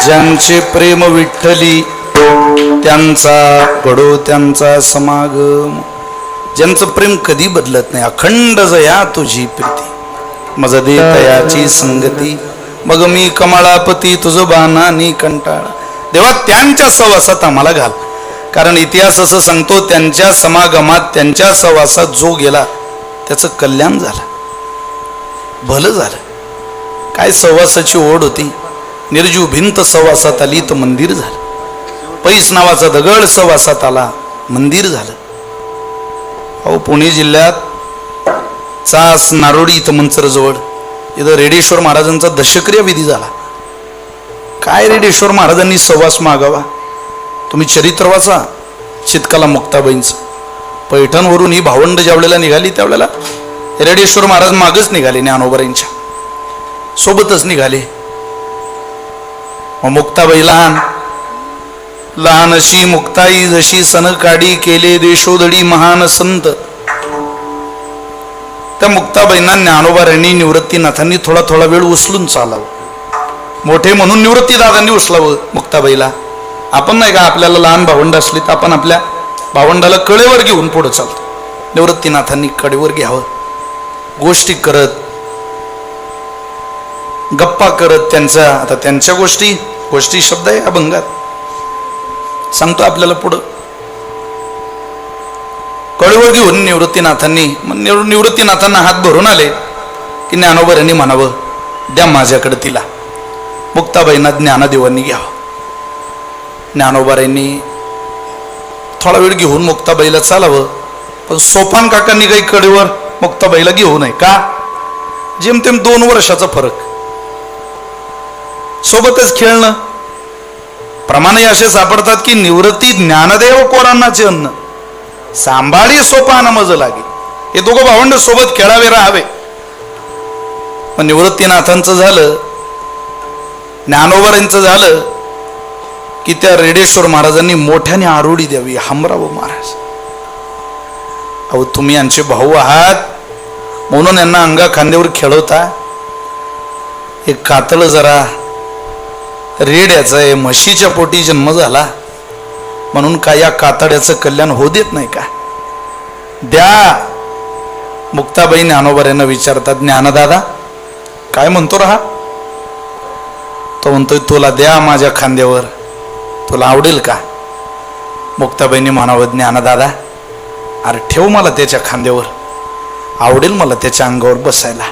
ज्यांचे प्रेम विठ्ठली त्यांचा घडो त्यांचा समागम. ज्यांचं प्रेम कधी बदलत नाही, अखंड जया तुझी प्रीती, मज दे तयाची संगती, मग मी कमळापती तुझं बाणानी कंटाळा. देवा त्यांच्या सहवासात आम्हाला घाल, कारण इतिहास असं सांगतो त्यांच्या समागमात त्यांच्या सहवासात जो गेला त्याचं कल्याण झालं, भलं झालं. काय सहवासाची ओढ होती. निर्जीव भिंत सहवासात आली तर मंदिर झालं. पैस नावाचा दगड सहवासात आला, मंदिर झालं. अहो पुणे जिल्ह्यात चास नारोडी इथं मंचरजवळ इथं रेडेश्वर महाराजांचा दशक्रिय विधी झाला. काय रेडेश्वर महाराजांनी सहवास मागावा. तुम्ही चरित्र वाचा चितकाला मुक्ताबाईंचं. पैठणवरून ही भावंड ज्यावेळेला निघाली त्यावेळेला रेडेश्वर महाराज मागच निघाले, ज्ञानोबरांच्या सोबतच निघाले. मुक्ताबाई लहान लहान अशी मुक्ताई जशी सनकाडी केले देशोदडी महान संत. त्या मुक्ताबाईंना ज्ञानोबारांनी निवृत्तीनाथांनी थोडा थोडा वेळ उचलून चालावं. मोठे म्हणून निवृत्ती दादांनी उचलावं मुक्ताबाईला. आपण नाही का आपल्याला लहान भावंड असली तर आपण आपल्या भावंडाला कडेवर घेऊन पुढे चालतो. निवृत्तीनाथांनी कडेवर घ्यावं, गोष्टी करत गप्पा करत त्यांच्या, आता त्यांच्या गोष्टी शब्द आहे अभंगात सांगतो आपल्याला पुढं. कडेवर घेऊन निवृत्तीनाथांनी निवृत्तीनाथांना हात भरून आले की ज्ञानोबरांनी म्हणावं द्या माझ्याकडे तिला. मुक्ताबाईंना ज्ञानदेवांनी घ्यावं. ज्ञानोबरांनी थोडा वेळ घेऊन मुक्ताबाईला चालावं, पण सोपान काकांनी काही कडेवर मुक्ताबाईला घेऊ नये. का? जेमतेम 2 वर्षाचा फरक, सोबतच खेळणं. प्रमाणे असे सापडतात की निवृत्ती ज्ञानदेव कोरांनाचे अन्न सांभाळी सोपान मज लागे. हे दोघं भावंड सोबत खेळावे राहावे. पण निवृत्तीनाथांचं झालं, ज्ञानोबरांचं झालं की त्या रेडेश्वर महाराजांनी मोठ्याने आरोडी द्यावी. हमराव महाराज, अहो तुम्ही यांचे भाऊ आहात म्हणून यांना अंगा खांद्यावर खेळवता. हे कातळ जरा रेड्याचं आहे, म्हशीच्या पोटी जन्म झाला म्हणून काय या कातड्याचं कल्याण होऊ देत नाही का? द्या. मुक्ताबाई ज्ञानोबा विचारतात, ज्ञानदादा काय म्हणतो रहा? तो म्हणतोय तुला द्या माझ्या खांद्यावर, तुला आवडेल का? मुक्ताबाईंनी म्हणावं, ज्ञानदादा अरे ठेव मला त्याच्या खांद्यावर, आवडेल मला त्याच्या अंगावर बसायला.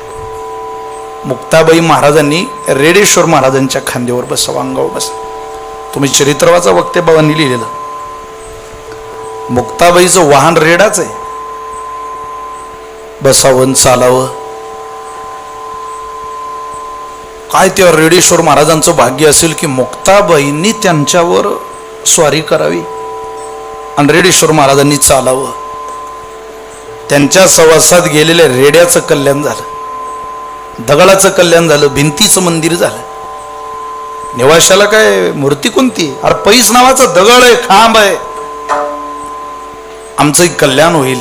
मुक्ताबाई महाराजांनी रेडेश्वर महाराजांच्या खांद्यावर बसावं, अंगावर बसा. तुम्ही चरित्रवाचा वक्तेबाबांनी लिहिलेलं. मुक्ताबाईचं वाहन रेडाच आहे. बसावं चालावं. काय त्या रेडेश्वर महाराजांचं भाग्य असेल की मुक्ताबाईंनी त्यांच्यावर स्वारी करावी आणि रेडेश्वर महाराजांनी चालावं. त्यांच्या सहवासात गेलेल्या रेड्याचं कल्याण झालं, दगडाचं कल्याण झालं, भिंतीचं मंदिर झालं. निवाशाला काय मूर्ती कोणती? अरे पैस नावाचा दगड आहे, खांब आहे. आमचं कल्याण होईल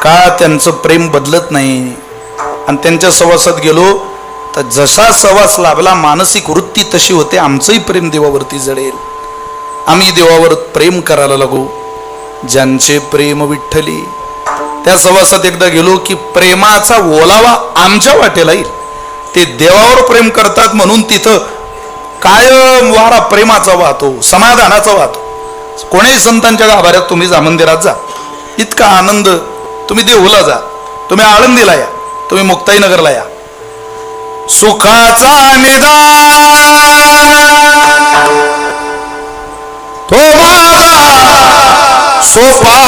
का? त्यांचं प्रेम बदलत नाही. आणि त्यांच्या सहवासात गेलो तर जसा सहवास लाभला मानसिक वृत्ती तशी होते. आमचंही प्रेम देवावरती जळेल. आम्ही देवावर प्रेम करायला लागू. ज्यांचे प्रेम विठ्ठली. त्या सहवासात एकदा गेलो की प्रेमाचा ओलावा आमच्या वाटेला येईल. ते देवावर प्रेम करतात म्हणून तिथं कायम वारा प्रेमाचा वाहतो, समाधानाचा वाहतो. कोणीही संतांच्या गाभाऱ्यात तुम्ही जा, मंदिरात जा, इतका आनंद. तुम्ही देहूला जा, तुम्ही आळंदीला या, तुम्ही मुक्ताईनगरला या. सुखाचा निदान तो माझा सोपान,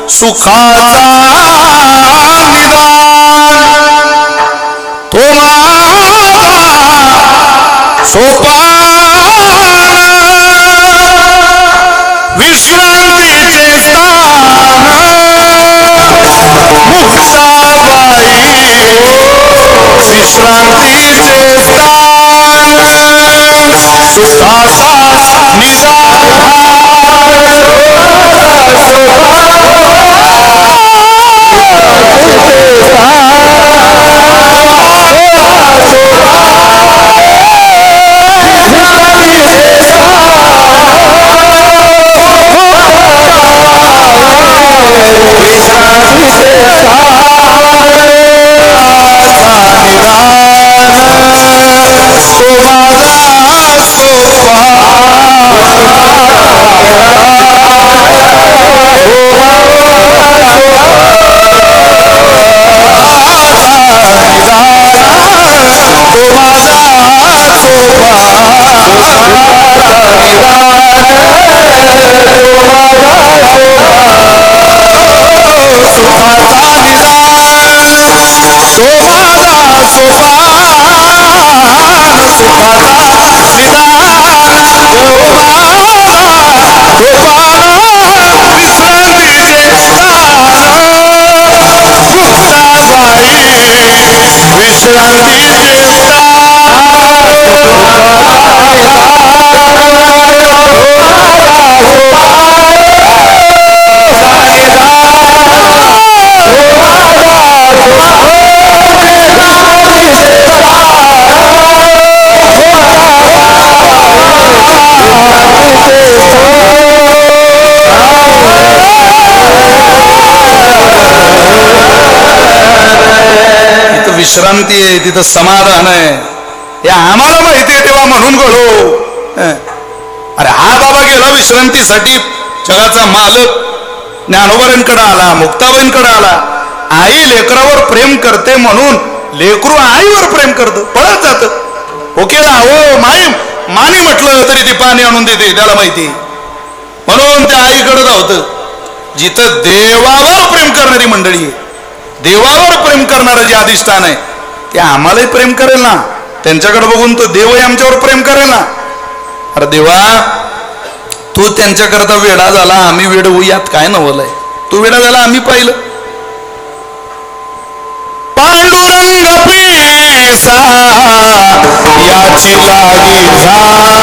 सुखाचा निदान तो माझा सोपान, विश्रांतीचे स्थान मुक्ताबाई, विश्रांतीचे स्थान सुखाचा विश्रांती आहे, तिथं समाधान आहे. हे आम्हाला माहिती आहे तेव्हा म्हणून घडो. अरे हा बाबा गेला विश्रांतीसाठी, जगाचा मालक ज्ञानोबांकडे आला, मुक्ताबाईंकडे आला. आई लेकरावर प्रेम करते म्हणून लेकरू आईवर प्रेम करतं, पळत जात. ओकेला हो माई मानी म्हटलं तरी ती पाणी आणून देते, त्याला माहिती. म्हणून त्या आईकडे धावतं. जिथं देवावर प्रेम करणारी मंडळी आहे, देवावर प्रेम करणारं जे अधिष्ठान आहे ते आम्हालाही प्रेम करेल ना. त्यांच्याकडे बघून तो देवही आमच्यावर प्रेम करेल ना. अरे देवा, तू त्यांच्याकरता वेडा झाला, आम्ही वेड होऊ यात काय नवलंय? तू वेडा झाला आम्ही पाहिलं. पांडुरंग पिसा याची लागी झाला,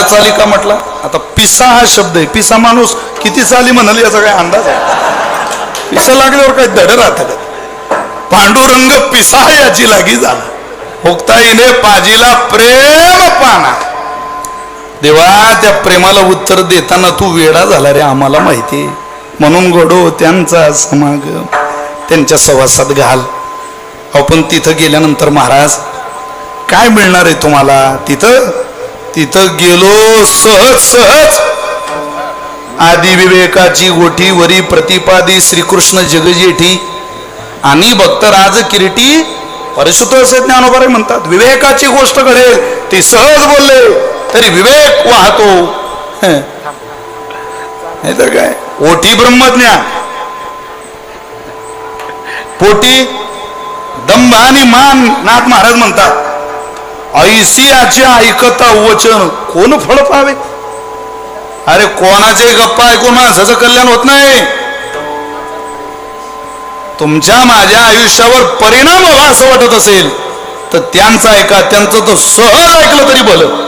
चाली का म्हटला? आता पिसा हा शब्द आहे. पिसा माणूस किती चाली म्हणाल याचा काय अंदाज आहे? पिसा लागल्यावर काय धड राहत का? पांडुरंग पिसा याची लागी झाला, भोगताईने पाजीला प्रेम पाना. देवा, त्या प्रेमाला उत्तर देताना तू वेडा झाला रे, आम्हाला माहिती. म्हणून घडो त्यांचा समागम, त्यांच्या सहवासात घाल. आपण तिथं गेल्यानंतर महाराज काय मिळणार आहे तुम्हाला? तिथं गेलो सहज सहज आदि विवेकाची गोठी वरी प्रतिपादी श्रीकृष्ण जगजेठी आणि भक्त राज किरीटी परिशुद्ध असे ज्ञानोबा म्हणतात. विवेकाची गोष्ट घडेल ती सहज बोलले तरी विवेक वाहतो. नाही तर काय, ओठी ब्रह्मज्ञान, पोटी दंभ आणि मान. नाथ महाराज म्हणतात, ऐसियाचे ऐकता वचन कोण फळ पावे. अरे कोणाचे गप्पा ऐकून माणसाचं कल्याण होत नाही. तुमच्या माझ्या आयुष्यावर परिणाम व्हावा असं वाटत असेल तर त्यांचं ऐका, त्यांचं तर सहज ऐकलं तरी भलं.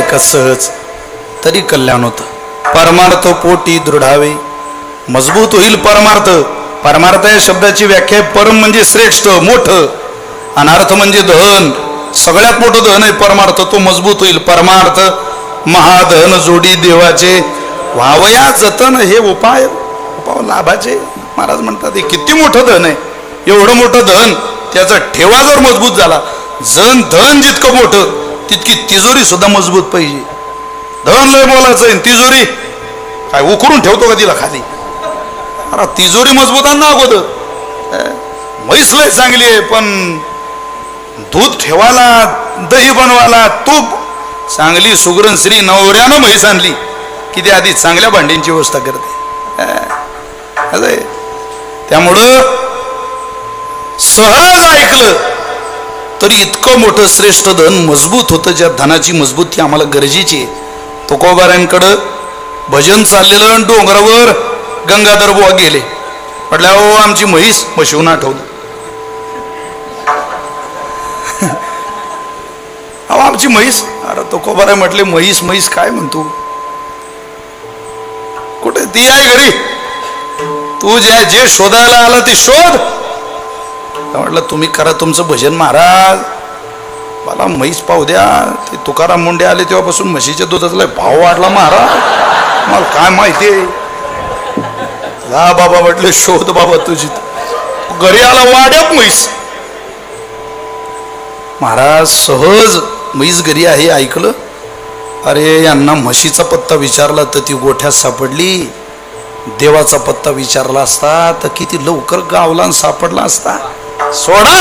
का सहज तरी कल्याण होतं. परमार्थ पोटी दृढावे, मजबूत होईल परमार्थ. परमार्थ या शब्दाची व्याख्या परम म्हणजे श्रेष्ठ, मोठं, अनार्थ म्हणजे धन, सगळ्यात मोठं धन आहे परमार्थ, तो मजबूत होईल. परमार्थ महाधन जोडी देवाचे, व्हावया जतन, हे उपाय लाभाचे. महाराज म्हणतात हे किती मोठं धन आहे, एवढं मोठं धन त्याचा ठेवा जर मजबूत झाला, धन जितकं मोठं तितकी तिजोरी सुद्धा मजबूत पाहिजे. धन लय बोलायचं आहे, तिजोरी काय उकरून ठेवतो का तिला खाली? अरे तिजोरी मजबूत आण ना अगोदर. म्हैस लय चांगली आहे, पण दूध ठेवायला, दही बनवायला, तूप चांगली सुगरण श्री नवऱ्यानं म्हैस आणली की ती आधी चांगल्या भांड्यांची व्यवस्था करते. त्यामुळं सहज ऐकलं तरी इतकं मोठं श्रेष्ठ धन मजबूत होतं. ज्या धनाची मजबूती आम्हाला गरजेची आहे. तुकोबाऱ्यांकडं भजन चाललेलं, डोंगरावर गंगाधर बुवा गेले, म्हटल्या हो आमची म्हशीहून आठवलं. अहो आमची म्हैस. अरे तुकोबाराय म्हटले म्हैस काय म्हणतो, कुठे ती आहे घरी, तू जे शोधायला आला ते शोध. म्हटलं तुम्ही करा तुमचं भजन महाराज, मला म्हैस पाहू द्या. ते तुकाराम मुंडे आले तेव्हापासून म्हशीच्या दुधाचा भाव वाढला महाराज, मला काय माहिती. जा बाबा म्हटले शोध बाबा तुझी. घरी आला वाड्यात म्हैस. महाराज सहज म्हैस घरी आहे ऐकलं. अरे यांना म्हशीचा पत्ता विचारला तर ती गोठ्यात सापडली. देवाचा पत्ता विचारला असता तर किती लवकर गावला सापडला असता. सोडा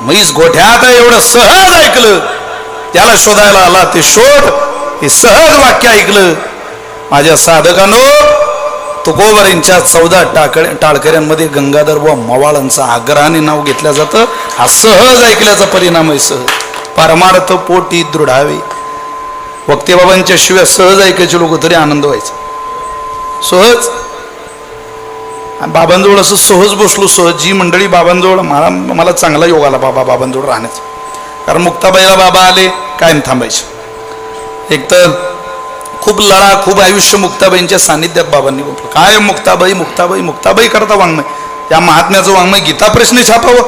म्हैस गोठ्यात एवढं सहज ऐकलं, त्याला शोधायला आला ते शोध, हे सहज वाक्य ऐकलं. माझ्या साधकांनो, तुकोबारांच्या 14 टाळकऱ्यांमध्ये गंगाधर बुवा मवाळांचं आग्रहाने नाव घेतलं जातं. हा सहज ऐकल्याचा परिणाम आहे. सहज परमार्थ पोटी दृढावे. वक्तेबाबांच्या शिवाय सहज ऐकायचे लोक तरी आनंद व्हायचा. सहज बाबांजवळ असं सहज बसलो. सहज जी मंडळी बाबांजवळ, मला चांगला योग आला बाबांजवळ राहण्याचा. कारण मुक्ताबाईला बाबा आले कायम थांबायचे. एक तर खूप लढा, खूप आयुष्य मुक्ताबाईंच्या सानिध्यात बाबांनी गोपलं. काय मुक्ताबाई मुक्ताबाई मुक्ताबाई करता वाङ्मय, या महात्म्याचं वाङ्मय गीता प्रश्न छापावं.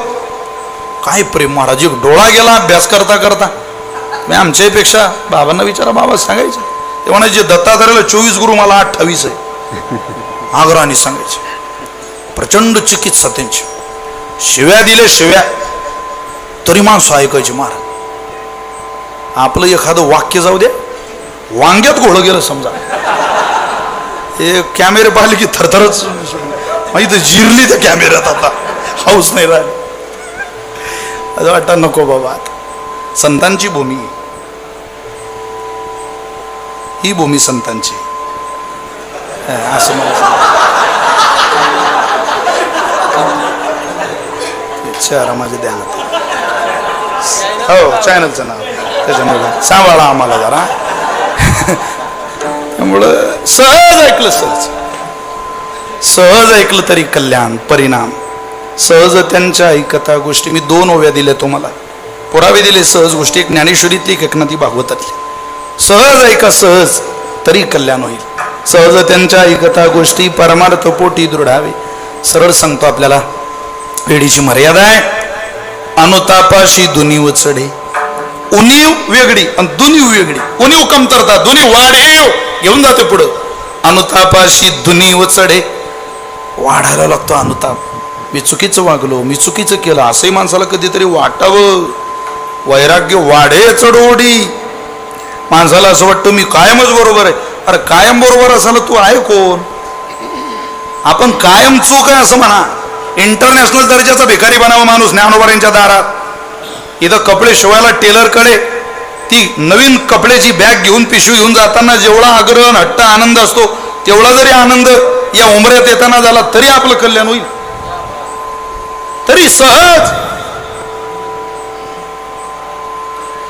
काय प्रेम महाराज, एक डोळा गेला अभ्यास करता करता. मी आमच्यापेक्षा बाबांना विचारा, बाबा सांगायचे ते म्हणायचे दत्तात्रयाला 24 गुरु, मला 28 आहे. आग्रहाने सांगायचे. प्रचंड चिकित्सा त्यांची. शिव्या दिले शिव्या तरी माणसं ऐकायची. महाराज आपलं एखादं वाक्य जाऊ दे, वांग्यात घोळं गेलं समजा, हे कॅमेरे पाहिले की थरथरच माहिती जिरली त्या कॅमेऱ्यात. आता हाऊस नाही राहिली. असं वाटतं नको बाबा, आता संतांची भूमी, ही भूमी संतांची. असं मला शहरा माझ्या ध्यानात. हो चॅनलचं नाव, त्याच्यामुळे सांभाळा आम्हाला जरा. त्यामुळं सहज ऐकलं, सहज ऐकलं तरी कल्याण परिणाम. सहज त्यांच्या ऐकता गोष्टी. मी 2 ओव्या दिल्या तुम्हाला, पुरावे दिले सहज गोष्टी. एक ज्ञानेश्वरीतली, एक एकनाथी भागवतातली. सहज ऐका सहज तरी कल्याण होईल. सहज त्यांच्या ऐकता गोष्टी परमार्थ पोटी दृढावे. सरळ सांगतो आपल्याला, वेळीची मर्यादा आहे. अनुतापाशी दुनीव चढे. उणीव वेगळी आणि दुनीव वेगळी. उणीव कमतरता, दुनीव वाढेव घेऊन जाते पुढं. अनुतापाशी दुनीव चढे. वाढायला लागतो अनुताप. मी चुकीचं वागलो, मी चुकीचं केलं, असंही माणसाला कधीतरी वाटावं. वैराग्य वाढे चढोडी. माणसाला असं वाटतं मी कायमच बरोबर आहे. अरे कायम बरोबर असाल तू आहे कोण? आपण कायम चूक आहे असं म्हणा. इंटरनॅशनल दर्जाचा भिकारी बनावा माणूस ज्ञानोबारांच्या दारात. इथं कपडे शिवायला टेलरकडे ती नवीन कपड्याची बॅग घेऊन, पिशवी घेऊन जाताना जेवढा आग्रह हट्ट आनंद असतो, तेवढा जरी आनंद या उमऱ्यात येताना झाला तरी आपलं कल्याण होईल. तरी सहज.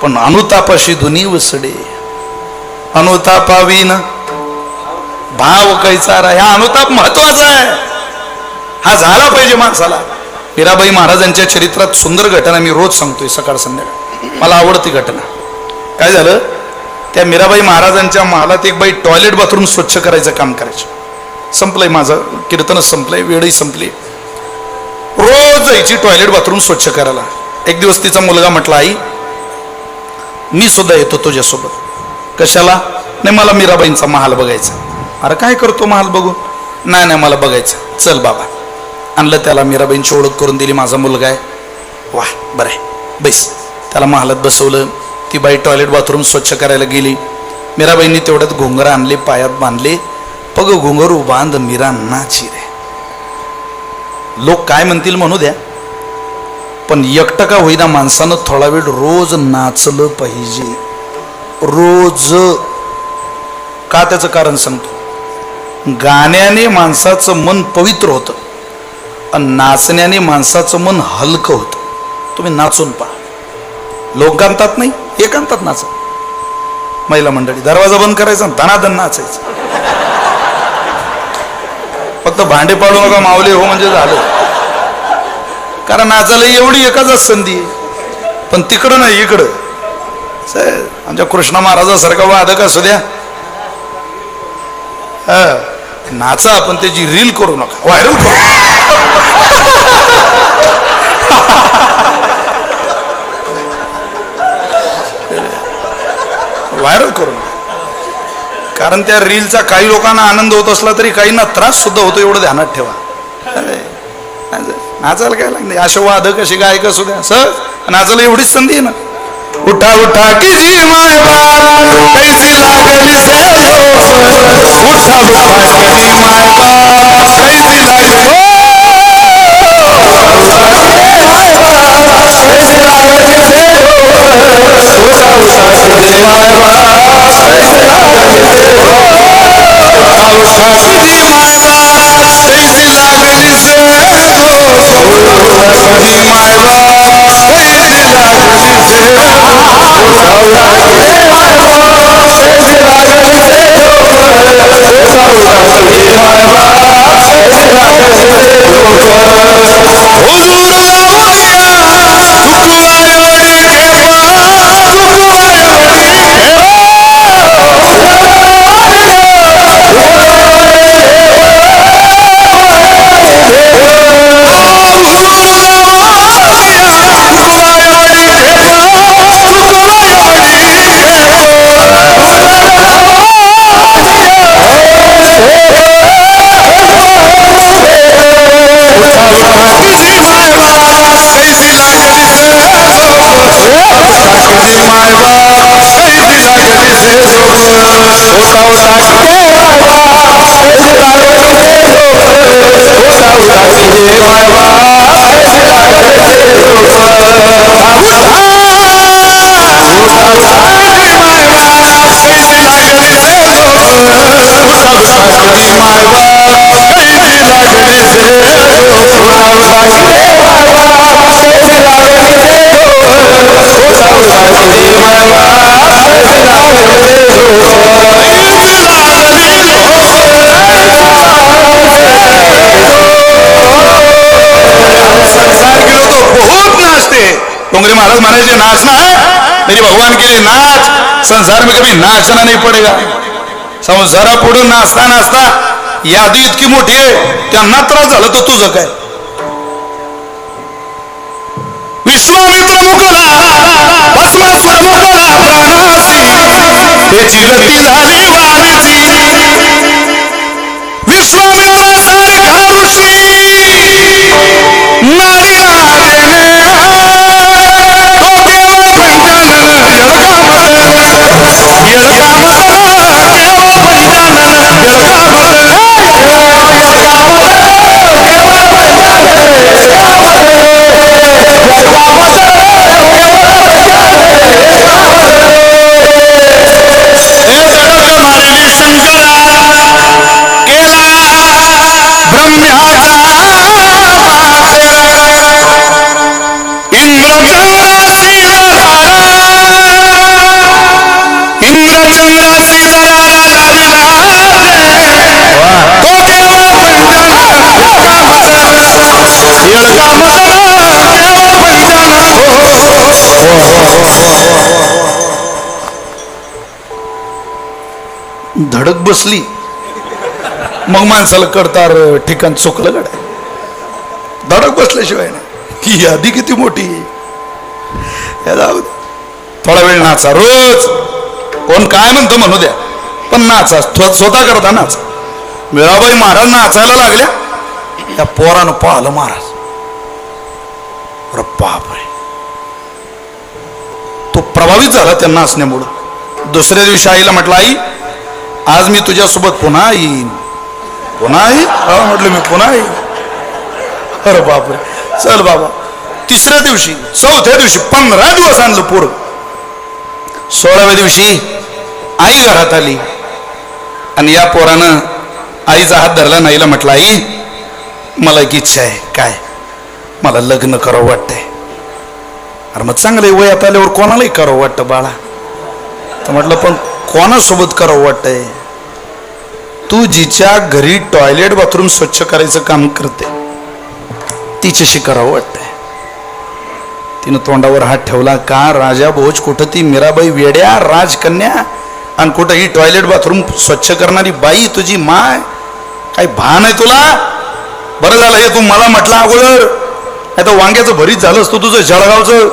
पण अनुतापाशी दुनीव सडे. अनुतापावीन भाव कैचा रा. हा अनुताप महत्वाचा आहे. हा झाला पाहिजे माणसाला. मीराबाई महाराजांच्या चरित्रात सुंदर घटना मी रोज सांगतोय सकाळ संध्याकाळ. मला आवडती घटना. काय झालं, त्या मीराबाई महाराजांच्या महालात एक बाई टॉयलेट बाथरूम स्वच्छ करायचं काम करायचं. संपलंय माझं कीर्तनच संपलंय, वेळही संपली. रोज जायची टॉयलेट बाथरूम स्वच्छ करायला. एक दिवस तिचा मुलगा म्हटला, आई मी सुद्धा येतो तुझ्यासोबत. कशाला? नाही, मला मीराबाईंचा महाल बघायचा. अरे काय करतो महाल बघू? नाही नाही, मला बघायचं. चल बाबा. आणलं त्याला, मीराबाईंची ओळख करून दिली, माझा मुलगा आहे. वा बरं आहे, बैस. त्याला महालात बसवलं. ती बाई टॉयलेट बाथरूम स्वच्छ करायला गेली. मीराबाईंनी तेवढ्यात घोंगर आणले, पायात बांधले. पग घोंगरू बांध मीरा नाची रे. लोक काय म्हणतील म्हणू द्या, पण एकटं का होईना माणसानं थोडा वेळ रोज नाचलं पाहिजे. रोज. का? त्याचं कारण सांगतो. गाण्याने माणसाचं मन पवित्र होतं आणि नाचण्याने माणसाचं मन हलकं होतं. तुम्ही नाचून पहा. लोक गाणतात नाही, एकांतात नाचा. महिला मंडळी दरवाजा बंद करायचा, धनाधन नाचायचं. फक्त भांडे पाडू नका माऊली हो म्हणजे झालं. कारण नाचायला एवढी एकाच संधी आहे, पण तिकडं नाही इकडं. आमच्या कृष्णा महाराजासारखा वादक असू द्या, नाचा, पण त्याची रील करू नका, व्हायरल करू. व्हायरल करू नका. कारण त्या रीलचा काही लोकांना आनंद होत असला तरी काहींना त्रास सुद्धा होतो, एवढं ध्यानात ठेवा. नाचायला काय लागले, असे वादक असे गायक असू द्या, सर नाचायला एवढीच संधी आहे ना. उठा उठा की जी माय बाप कैसी लागली से उठा उठा की जी माय बाप कैसी लागली डोंगरे महाराज म्हणायचे, नाचना है मेरी भगवान के लिए नाच, संसार में कभी नाचना नहीं पड़ेगा. संसारा पुढे नाचता नाचता यादी इतकी मोठी आहे, त्यांना त्रास झाला तर तुझं काय. विश्वामित्र मुकला भस्मासुर मुकला प्राणासी, त्याची गती झाली वाणीची. विश्वामित्र सारखा ऋषी नारी धडक बसली, मग माणसाला कळतं ठिकाण चुकलं गड्या. धडक बसल्याशिवाय ना. ही यादी किती मोठी. हे जाऊ दे, थोडा वेळ नाचा रोज, कोण काय म्हणतो म्हणू द्या, पण नाचा, स्वतः करता नाच. मीराबाई महाराज नाचायला लागल्या, त्या पोरानं पाहिलं महाराज, अरे बापरे, तो प्रभावित झाला त्या नाचण्यामुळं. दुसऱ्या दिवशी आईला म्हटलं, आई आज मी तुझ्यासोबत पुन्हा येईन. पुन्हा येईन? म्हटलं मी पुन्हा येईन. अरे बापरे, चल बाबा. तिसऱ्या दिवशी, चौथ्या दिवशी, 15 दिवस आणलं पोर. 16व्या दिवशी आई घरात आली आणि या पोरानं आईचा हात धरला. नाहीला म्हटलं, आई मला एक इच्छा आहे. काय? मला लग्न करावं वाटतंय. अरे मग चांगलं वयात आल्यावर कोणालाही करावं वाटतं बाळा. तर म्हटलं पण कोणासोबत करावं वाटतंय? तू जिच्या घरी टॉयलेट बाथरूम स्वच्छ करायचं काम करते तिच्याशी करावं वाटतंय. तिनं तोंडावर हात ठेवला. का राजा भोज, कुठं ती मीराबाई वेड्या राजकन्या आणि कुठं ही टॉयलेट बाथरूम स्वच्छ करणारी बाई तुझी माय? काही भान आहे तुला? बरं झालं हे तू मला म्हटलं अगोदर, नाही तर वांग्याचं भरीत झालं असतं तुझं जळगावचं.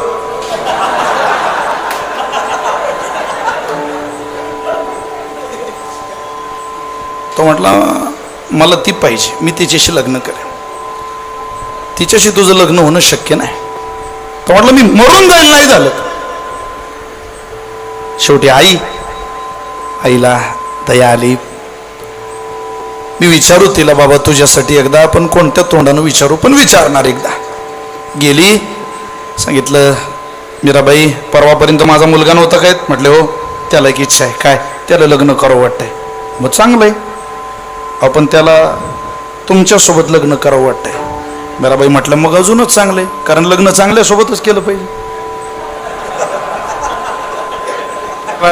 तो म्हटला मला ती पाहिजे, मी तिच्याशी लग्न करेन. तिच्याशी तुझं लग्न होणं शक्य नाही. तो म्हटलं मी मरून जाईल नाही झालं. शेवटी आईला दया आली. मी विचारू तिला, बाबा तुझ्यासाठी एकदा, पण कोणत्या तोंडानं विचारू, पण विचारणार एकदा. गेली, सांगितलं मीराबाई परवापर्यंत माझा मुलगा नव्हता काय? म्हटले हो, त्याला एक इच्छा आहे. काय? त्याला लग्न करावं वाटतंय. मग चांगलंय, आपण त्याला तुमच्यासोबत लग्न करावं वाटतंय. मीराबाई म्हटलं मग अजूनच चांगलंय, कारण लग्न चांगल्यासोबतच केलं पाहिजे.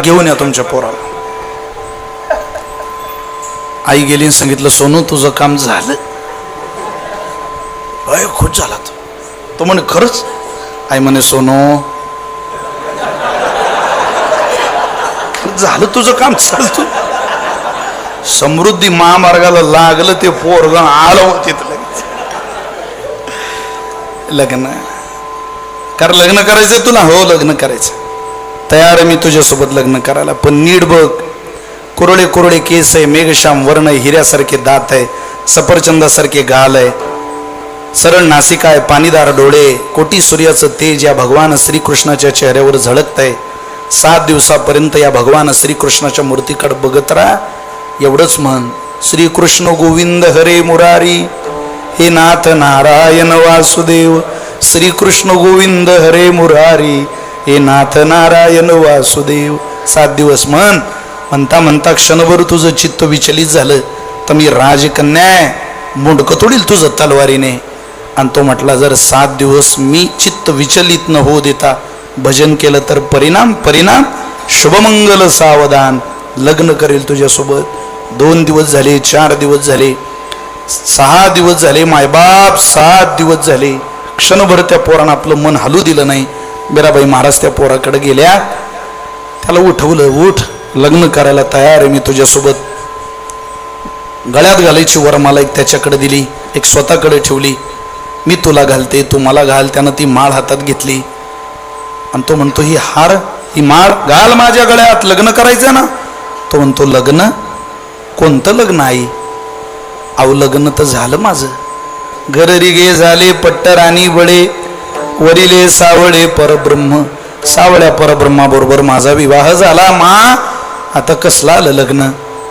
घेऊन या तुमच्या पोराला. आई गेली, सांगितलं सोनू तुझं काम झालं. अय खुश झाला तो म्हणे खरंच? आई म्हणे सोनू झालं तुझं काम, चालतो. समृद्धी महामार्गाला लागलं ते पोरग, आलं तिथं लगेच लग्न. कारण लग्न करायचंय तुला? हो लग्न करायचं. तयार आहे मी तुझ्यासोबत लग्न करायला, पण नीट बघ. कुरळे कुरळे केस आहे, मेघश्याम वर्ण आहे, हिऱ्यासारखे दात आहे, सफरचंदासारखे गाल आहे, सरळ नासिका आहे, पाणीदार डोळे, कोटी सूर्याचं तेज या भगवान श्रीकृष्णाच्या चेहऱ्यावर झळकत आहे. 7 दिवसापर्यंत या भगवान श्रीकृष्णाच्या मूर्तीकडे बघत राहा. एवढंच म्हण, श्रीकृष्ण गोविंद हरे मुरारी, हे नाथ नारायण वासुदेव. श्रीकृष्ण गोविंद हरे मुरारी, हे नाथ नारायण वासुदेव. 7 दिवस म्हण. म्हणता म्हणता क्षणभर तुझं चित्त विचलित झालं तर मी राजकन्या मुंडकं तोडील तुझं तलवारीने. आणि तो म्हटला जर 7 दिवस मी चित्त विचलित न होऊ देता भजन केलं तर परिणाम शुभमंगल सावधान, लग्न करेल तुझ्यासोबत. 2 दिवस झाले, 4 दिवस झाले, 6 दिवस झाले, मायबाप 7 दिवस झाले. क्षणभर त्या पोरानं आपलं मन हलू दिलं नाही. मीराबाई महाराज त्या पोराकडे गेल्या, त्याला उठवलं. उठ, लग्न करायला तयार आहे मी तुझ्यासोबत. गळ्यात घालायची वरमाला एक त्याच्याकडे दिली, एक स्वतःकडे ठेवली. मी तुला घालते, तू मला घाल. त्यानं ती माळ हातात घेतली आणि तो म्हणतो ही हार, ही माळ घाल माझ्या गळ्यात, लग्न करायचं ना. तो म्हणतो लग्न? कोणतं लग्न आई? अहो लग्न तर झालं माझं. घररी गे झाले पट्टराणी बळे, वरिले सावळे परब्रह्म. सावळ्या परब्रह्माबरोबर माझा विवाह झाला. मा आता कसलं आलं लग्न?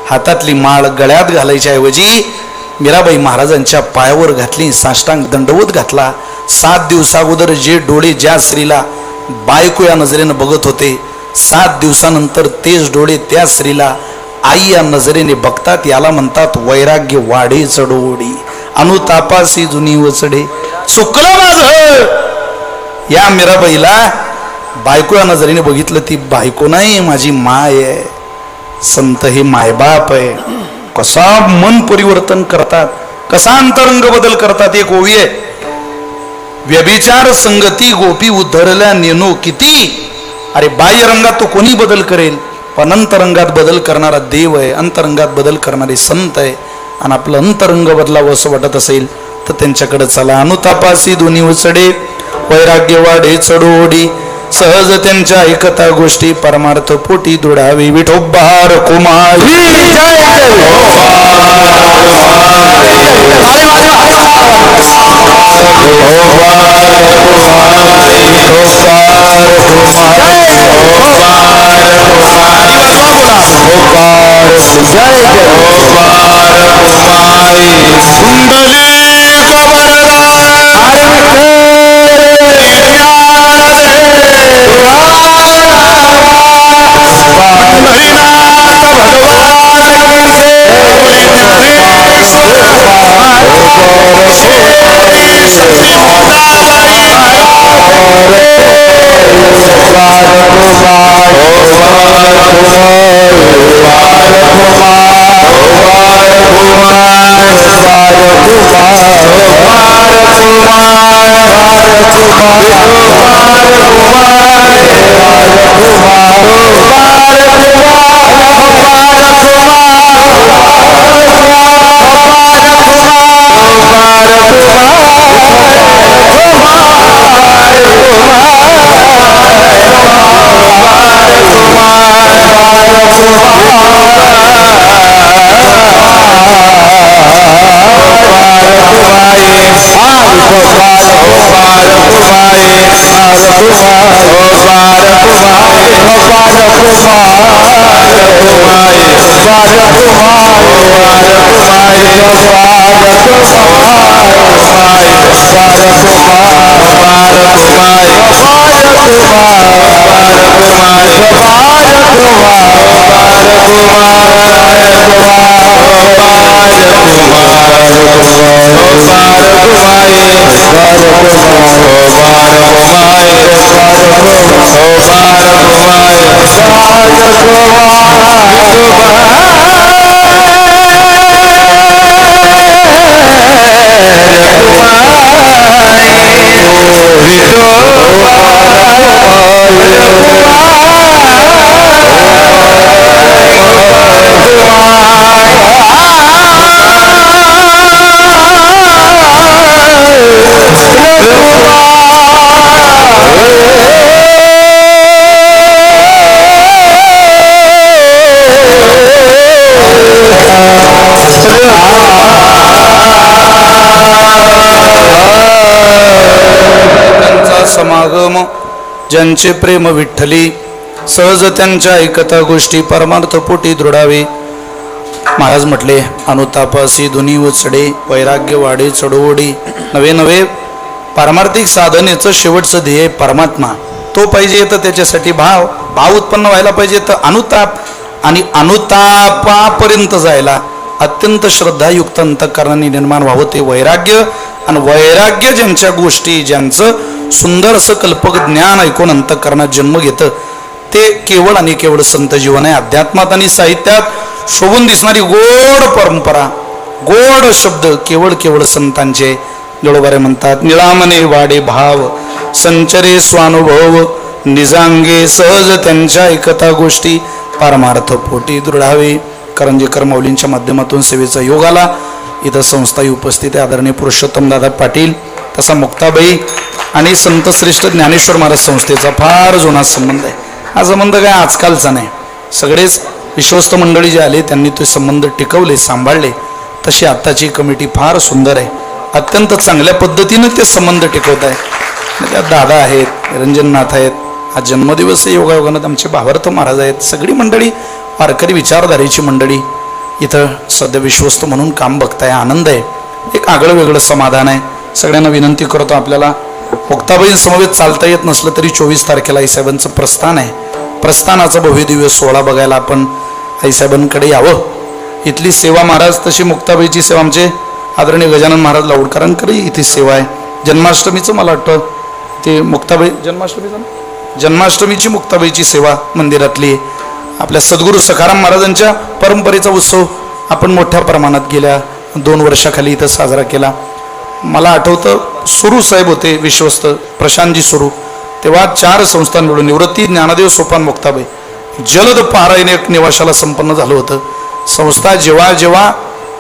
हातातली माळ गळ्यात घालायच्या ऐवजी मीराबाई महाराजांच्या पायावर घातली, साष्टांग दंडवत घातला. 7 दिवसाअगोदर जे डोळे ज्या स्त्रीला बायको या नजरेनं बघत होते, 7 दिवसानंतर तेच डोळे त्या स्त्रीला आई या नजरेने बघतात. याला म्हणतात वैराग्य वाढे चढोडी, अनुतापासी जुनी वचडे. चुकलं माझं. या मीराबाईला बायको या नजरेने बघितलं, ती बायको नाही माझी माय आहे. संत हे मायबाप आहे. कसा मन परिवर्तन करतात, कसा अंतरंग बदल करतात. एक ओवी आहे, व्यभिचार संगती गोपी उद्धरल्या नेनो किती. अरे बाह्य रंगात तो कोणी बदल करेल, पण अंतरंगात बदल करणारा देव आहे, अंतरंगात बदल करणारे संत आहे. आणि आपलं अंतरंग बदलावं असं वाटत असेल तर त्यांच्याकडे चला. अनुतापासी दोन्ही वचडे, वैराग्य वाढे चढोडी. सहज त्यांच्या ऐकता गोष्टी परमार्थ पोटी दुडावी विठोबार कुमारी समागम ज्यांचे प्रेम विठ्ठली सहज त्यांच्या ऐकता गोष्टी परमार्थ पोटी दृढावे. महाराज म्हटले अनुतापासी दोन्ही उचडे वैराग्य वाढे चढवडी नवे नवे पारमार्थिक साधनेचं शेवटचं ध्येय परमात्मा तो पाहिजे. तर त्याच्यासाठी भाव उत्पन्न व्हायला पाहिजे. तर अनुताप आणि अनुतापापर्यंत जायला अत्यंत श्रद्धायुक्त अंतःकरणाने निर्माण व्हावं ते वैराग्य. आणि वैराग्य ज्यांच्या गोष्टी ज्यांचं सुंदर असं कल्पक ज्ञान ऐकून अंतःकरणात जन्म घेतं ते केवळ आणि केवळ संत जीवन आहे. अध्यात्मात आणि साहित्यात शोभून दिसणारी गोड परंपरा गोड शब्द केवळ संतांचे. जोडबारे म्हणतात निळामने वाडे भाव संचरे स्वानुभव निजांगे सहज त्यांच्या ऐकता गोष्टी परमार्थ पोटी दृढावे. करंजेकर माऊलींच्या माध्यमातून सेवेचा योग आला. इथं संस्थाही उपस्थित आहे. आदरणीय पुरुषोत्तम दादा पाटील तसा मुक्ताबाई आणि संत श्रेष्ठ ज्ञानेश्वर महाराज संस्थेचा फार जुना संबंध आहे. हा संबंध काय आजकालचा नाही. सगळेच विश्वस्त मंडळी जे आले त्यांनी ते संबंध टिकवले सांभाळले. तशी आत्ताची कमिटी फार सुंदर आहे. अत्यंत चांगल्या पद्धतीने ते संबंध टिकवत आहे. त्यात दादा आहेत, निरंजननाथ आहेत. हा जन्मदिवस योगायोगानं आमचे भावार्थ महाराज आहेत. सगळी मंडळी वारकरी विचारधारेची मंडळी इथं सध्या विश्वस्त म्हणून काम बघताय. आनंद आहे. एक आगळं वेगळं समाधान आहे. सगळ्यांना विनंती करतो आपल्याला मुक्ताबाई समवेत चालता येत नसलं तरी 24 तारखेला आईसाहेबांचं प्रस्थान आहे. प्रस्थानाचा भव्य दिव्य सोहळा बघायला आपण आईसाहेबांकडे यावं. इथली सेवा महाराज तशी मुक्ताबाईची सेवा आमचे आदरणीय गजानन महाराज लाऊडकरांकडे इथे सेवा आहे. जन्माष्टमीचं मला वाटतं ते मुक्ताबाई जन्माष्टमीची मुक्ताबाईची सेवा मंदिरातली आहे. आपल्या सद्गुरू सखाराम महाराजांच्या परंपरेचा उत्सव आपण मोठ्या प्रमाणात गेल्या 2 वर्षाखाली इथं साजरा केला. मला आठवतं सुरू साहेब होते विश्वस्त प्रशांतजी सुरू. तेव्हा 4 संस्थान मिळून निवृत्ती ज्ञानदेव सोपान मुक्ताबाई जलद पारायण एक निवासाला संपन्न झालं होतं. संस्था जेव्हा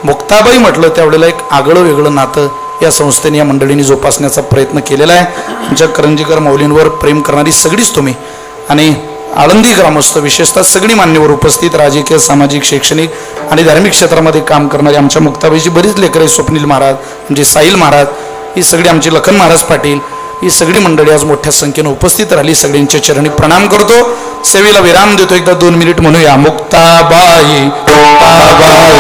मुक्ताबाई म्हटलं त्यावेळेला एक आगळं वेगळं नातं या संस्थेने या मंडळींनी जोपासण्याचा प्रयत्न केलेला आहे. आमच्या करंजीकर माऊलींवर प्रेम करणारी सगळीच तुम्ही आणि आळंदी ग्रामस्थ विशेषतः सगळी मान्यवर उपस्थित राजकीय सामाजिक शैक्षणिक आणि धार्मिक क्षेत्रामध्ये काम करणारी आमच्या मुक्ताबाईची बरीच लेकरं, स्वप्नील महाराज म्हणजे साहिल महाराज, ही सगळी आमची लखन महाराज पाटील, ही सगळी मंडळी आज मोठ्या संख्येने उपस्थित राहिली. सगळ्यांच्या चरणी प्रणाम करतो. सेवेला विराम देतो. एकदा 2 मिनिट म्हणूया मुक्ताबाई मुक्ताबाई.